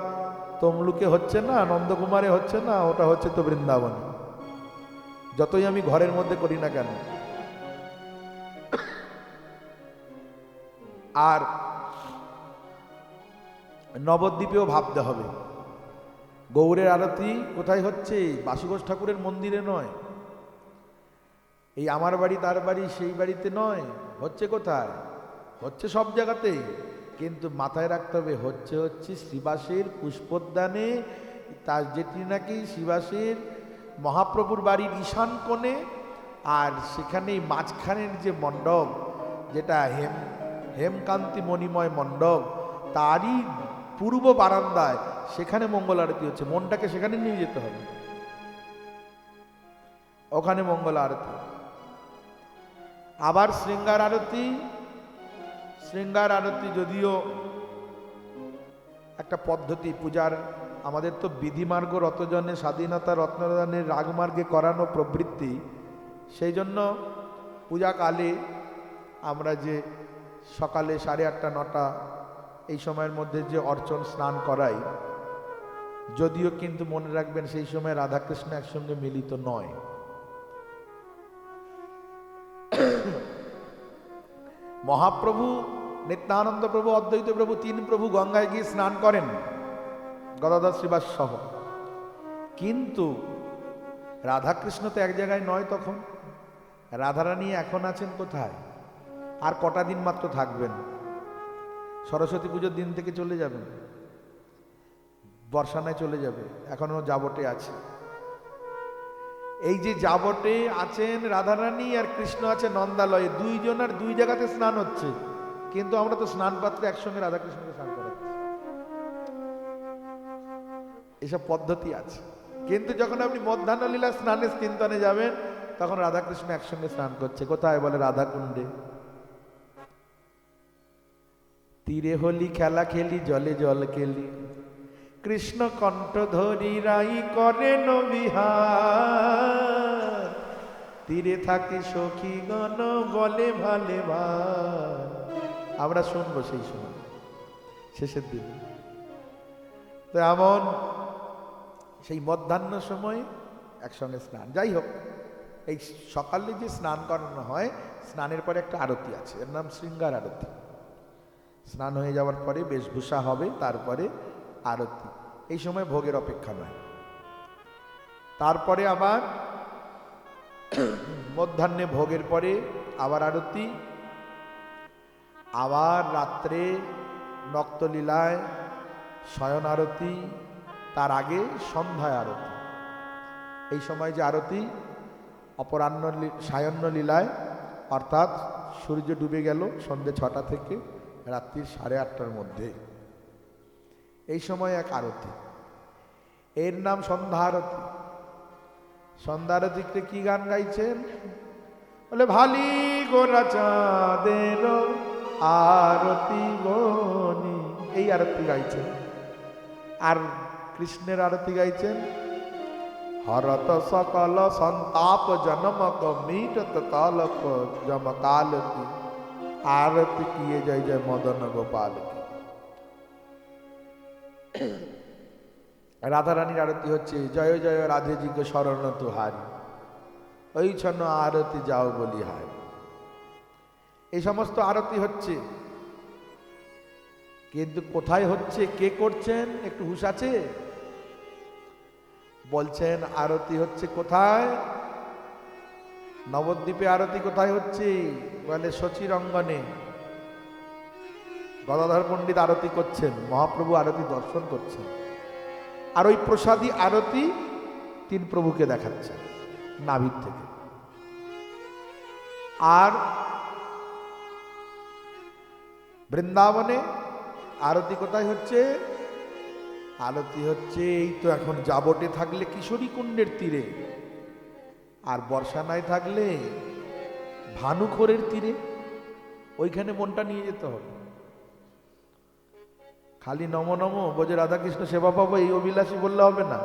তমলুকে হচ্ছে না, নন্দকুমারে হচ্ছে না, ওটা হচ্ছে তো বৃন্দাবনে। যতই আমি ঘরের মধ্যে করি না কেন। আর নবদ্বীপেও ভাবতে হবে, গৌরের আরতি কোথায় হচ্ছে? বাসুঘোষ ঠাকুরের মন্দিরে নয়, এই আমার বাড়ি তার বাড়ি সেই বাড়িতে নয়, হচ্ছে কোথায়? হচ্ছে সব জায়গাতেই, কিন্তু মাথায় রাখতে হবে হচ্ছে শ্রীবাসের পুষ্পোদ্যানে, তার যেটি নাকি শ্রীবাসের মহাপ্রভুর বাড়ির ঈশান কোণে, আর সেখানেই মাঝখানের যে মণ্ডপ, যেটা হেমকান্তি মণিময় মণ্ডপ, তারই পূর্ব বারান্দায় সেখানে মঙ্গল আরতি হচ্ছে। মনটাকে সেখানে নিয়ে যেতে হবে, ওখানে মঙ্গল আরতি। আবার শৃঙ্গার আরতি, শৃঙ্গার আরতি যদিও একটা পদ্ধতি পূজার, আমাদের তো বিধিমার্গ রতজনে স্বাধীনতা রত্নদানের রাগমার্গে করানো প্রবৃত্তি। সেই জন্য পূজাকালে আমরা যে সকালে 8:30 9টা এই সময়ের মধ্যে যে অর্চন স্নান করাই, যদিও কিন্তু মনে রাখবেন সেই সময় রাধাকৃষ্ণ একসঙ্গে মিলিত নয়। মহাপ্রভু নিত্যানন্দ প্রভু, অদ্বৈত প্রভু, 3 প্রভু গঙ্গায় গিয়ে স্নান করেন গদাধর শ্রীবাস সহ, কিন্তু রাধাকৃষ্ণ তো এক জায়গায় নয়। তখন রাধারানী এখন আছেন কোথায়? আর কটা দিন মাত্র থাকবেন, সরস্বতী পুজোর দিন থেকে চলে যাবেন, বর্ষানায় চলে যাবে, এখনো জাবটে আছে। এই যে জাবটে আছেন রাধারানী আর কৃষ্ণ আছে নন্দালয়ে, দুইজন আর দুই জায়গাতে স্নান হচ্ছে, কিন্তু আমরা তো স্নান পাত্রে একসঙ্গে রাধাকৃষ্ণকে স্নান করাচ্ছি। এসব পদ্ধতি আছে, কিন্তু যখন আপনি মধ্যাহ্ন লীলা স্নানের চিন্তনে যাবেন তখন রাধাকৃষ্ণ একসঙ্গে স্নান করছে। কোথায়? বলে রাধাকুণ্ডে। তীরে হলি খেলা খেলি, জলে জল খেলি, কৃষ্ণ কণ্ঠ ধরি রাই করেন বিহার, তীরে থাকি সখী গণ বলে ভালে ভাই। আমরা শুনবো সেই সময় শেষের দিনে। তো এমন সেই মধ্যাহ্ন সময় একসঙ্গে স্নান। যাই হোক, এই সকালে যে স্নান করানো হয়, স্নানের পরে একটা আরতি আছে, এর নাম শৃঙ্গার আরতি। স্নান হয়ে যাওয়ার পরে বেশভূষা হবে, তারপরে আরতি। এই সময় ভোগের অপেক্ষা নয়। তারপরে আবার মধ্যাহ্নে ভোগের পরে আবার আরতি, আবার রাত্রে নক্তলীলায় শয়ন আরতি, তার আগে সন্ধ্যায় আরতি। এই সময় যে আরতি, অপরাহ্ন সায়ন্ন লীলায়, অর্থাৎ সূর্য ডুবে গেল সন্ধ্যে 6টা থেকে রাত্রির 8:30টার মধ্যে, এই সময় এক আরতি, এর নাম সন্ধ্যা আরতি। সন্ধ্যা আরতিতে কি গান গাইছেন? বলে ভালি গোরা চাঁদের আরতি বনি, এই আরতি গাইছেন। আর কৃষ্ণের আরতি গাইছেন হরত সকল সন্তাপ জনমক মিটত তালক জমকাল কি, আরতি কিয়ে জয় জয় মদন গোপাল কি। রাধারানীর আরতি হচ্ছে জয় জয় রাধে জি গো শরণ তুহারি, ওই ছন্ন আরতি যাও বলি হারি। এই সমস্ত আরতি হচ্ছে, কিন্তু কোথায় হচ্ছে, কে করছেন, একটু হুঁশ আছে? বলছেন আরতি হচ্ছে কোথায়? নবদ্বীপে আরতি কোথায় হচ্ছে? বলে শচীর অঙ্গনে। গদাধর পণ্ডিত আরতি করছেন, মহাপ্রভু আরতি দর্শন করছেন, আর ওই প্রসাদী আরতি 3 প্রভুকে দেখাচ্ছে নাভির থেকে। আর বৃন্দাবনে আরতি কোথায় হচ্ছে? আরতি হচ্ছে এই তো এখন জাবটে থাকলে কিশোরী কুণ্ডের তীরে, আর বর্ষানায় থাকলে ভানুখোরের তীরে। ওইখানে মনটা নিয়ে যেতে হবে। খালি নম নম বোঝে রাধাকৃষ্ণ সেবা পাবো এই অভিলাষী বললে হবে না,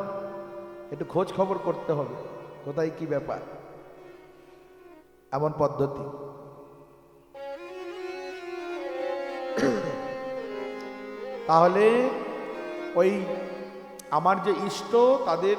একটু খোঁজ খবর করতে হবে কোথায় কি ব্যাপার। এমন পদ্ধতি। তাহলে ওই আমার যে ইষ্ট তাদের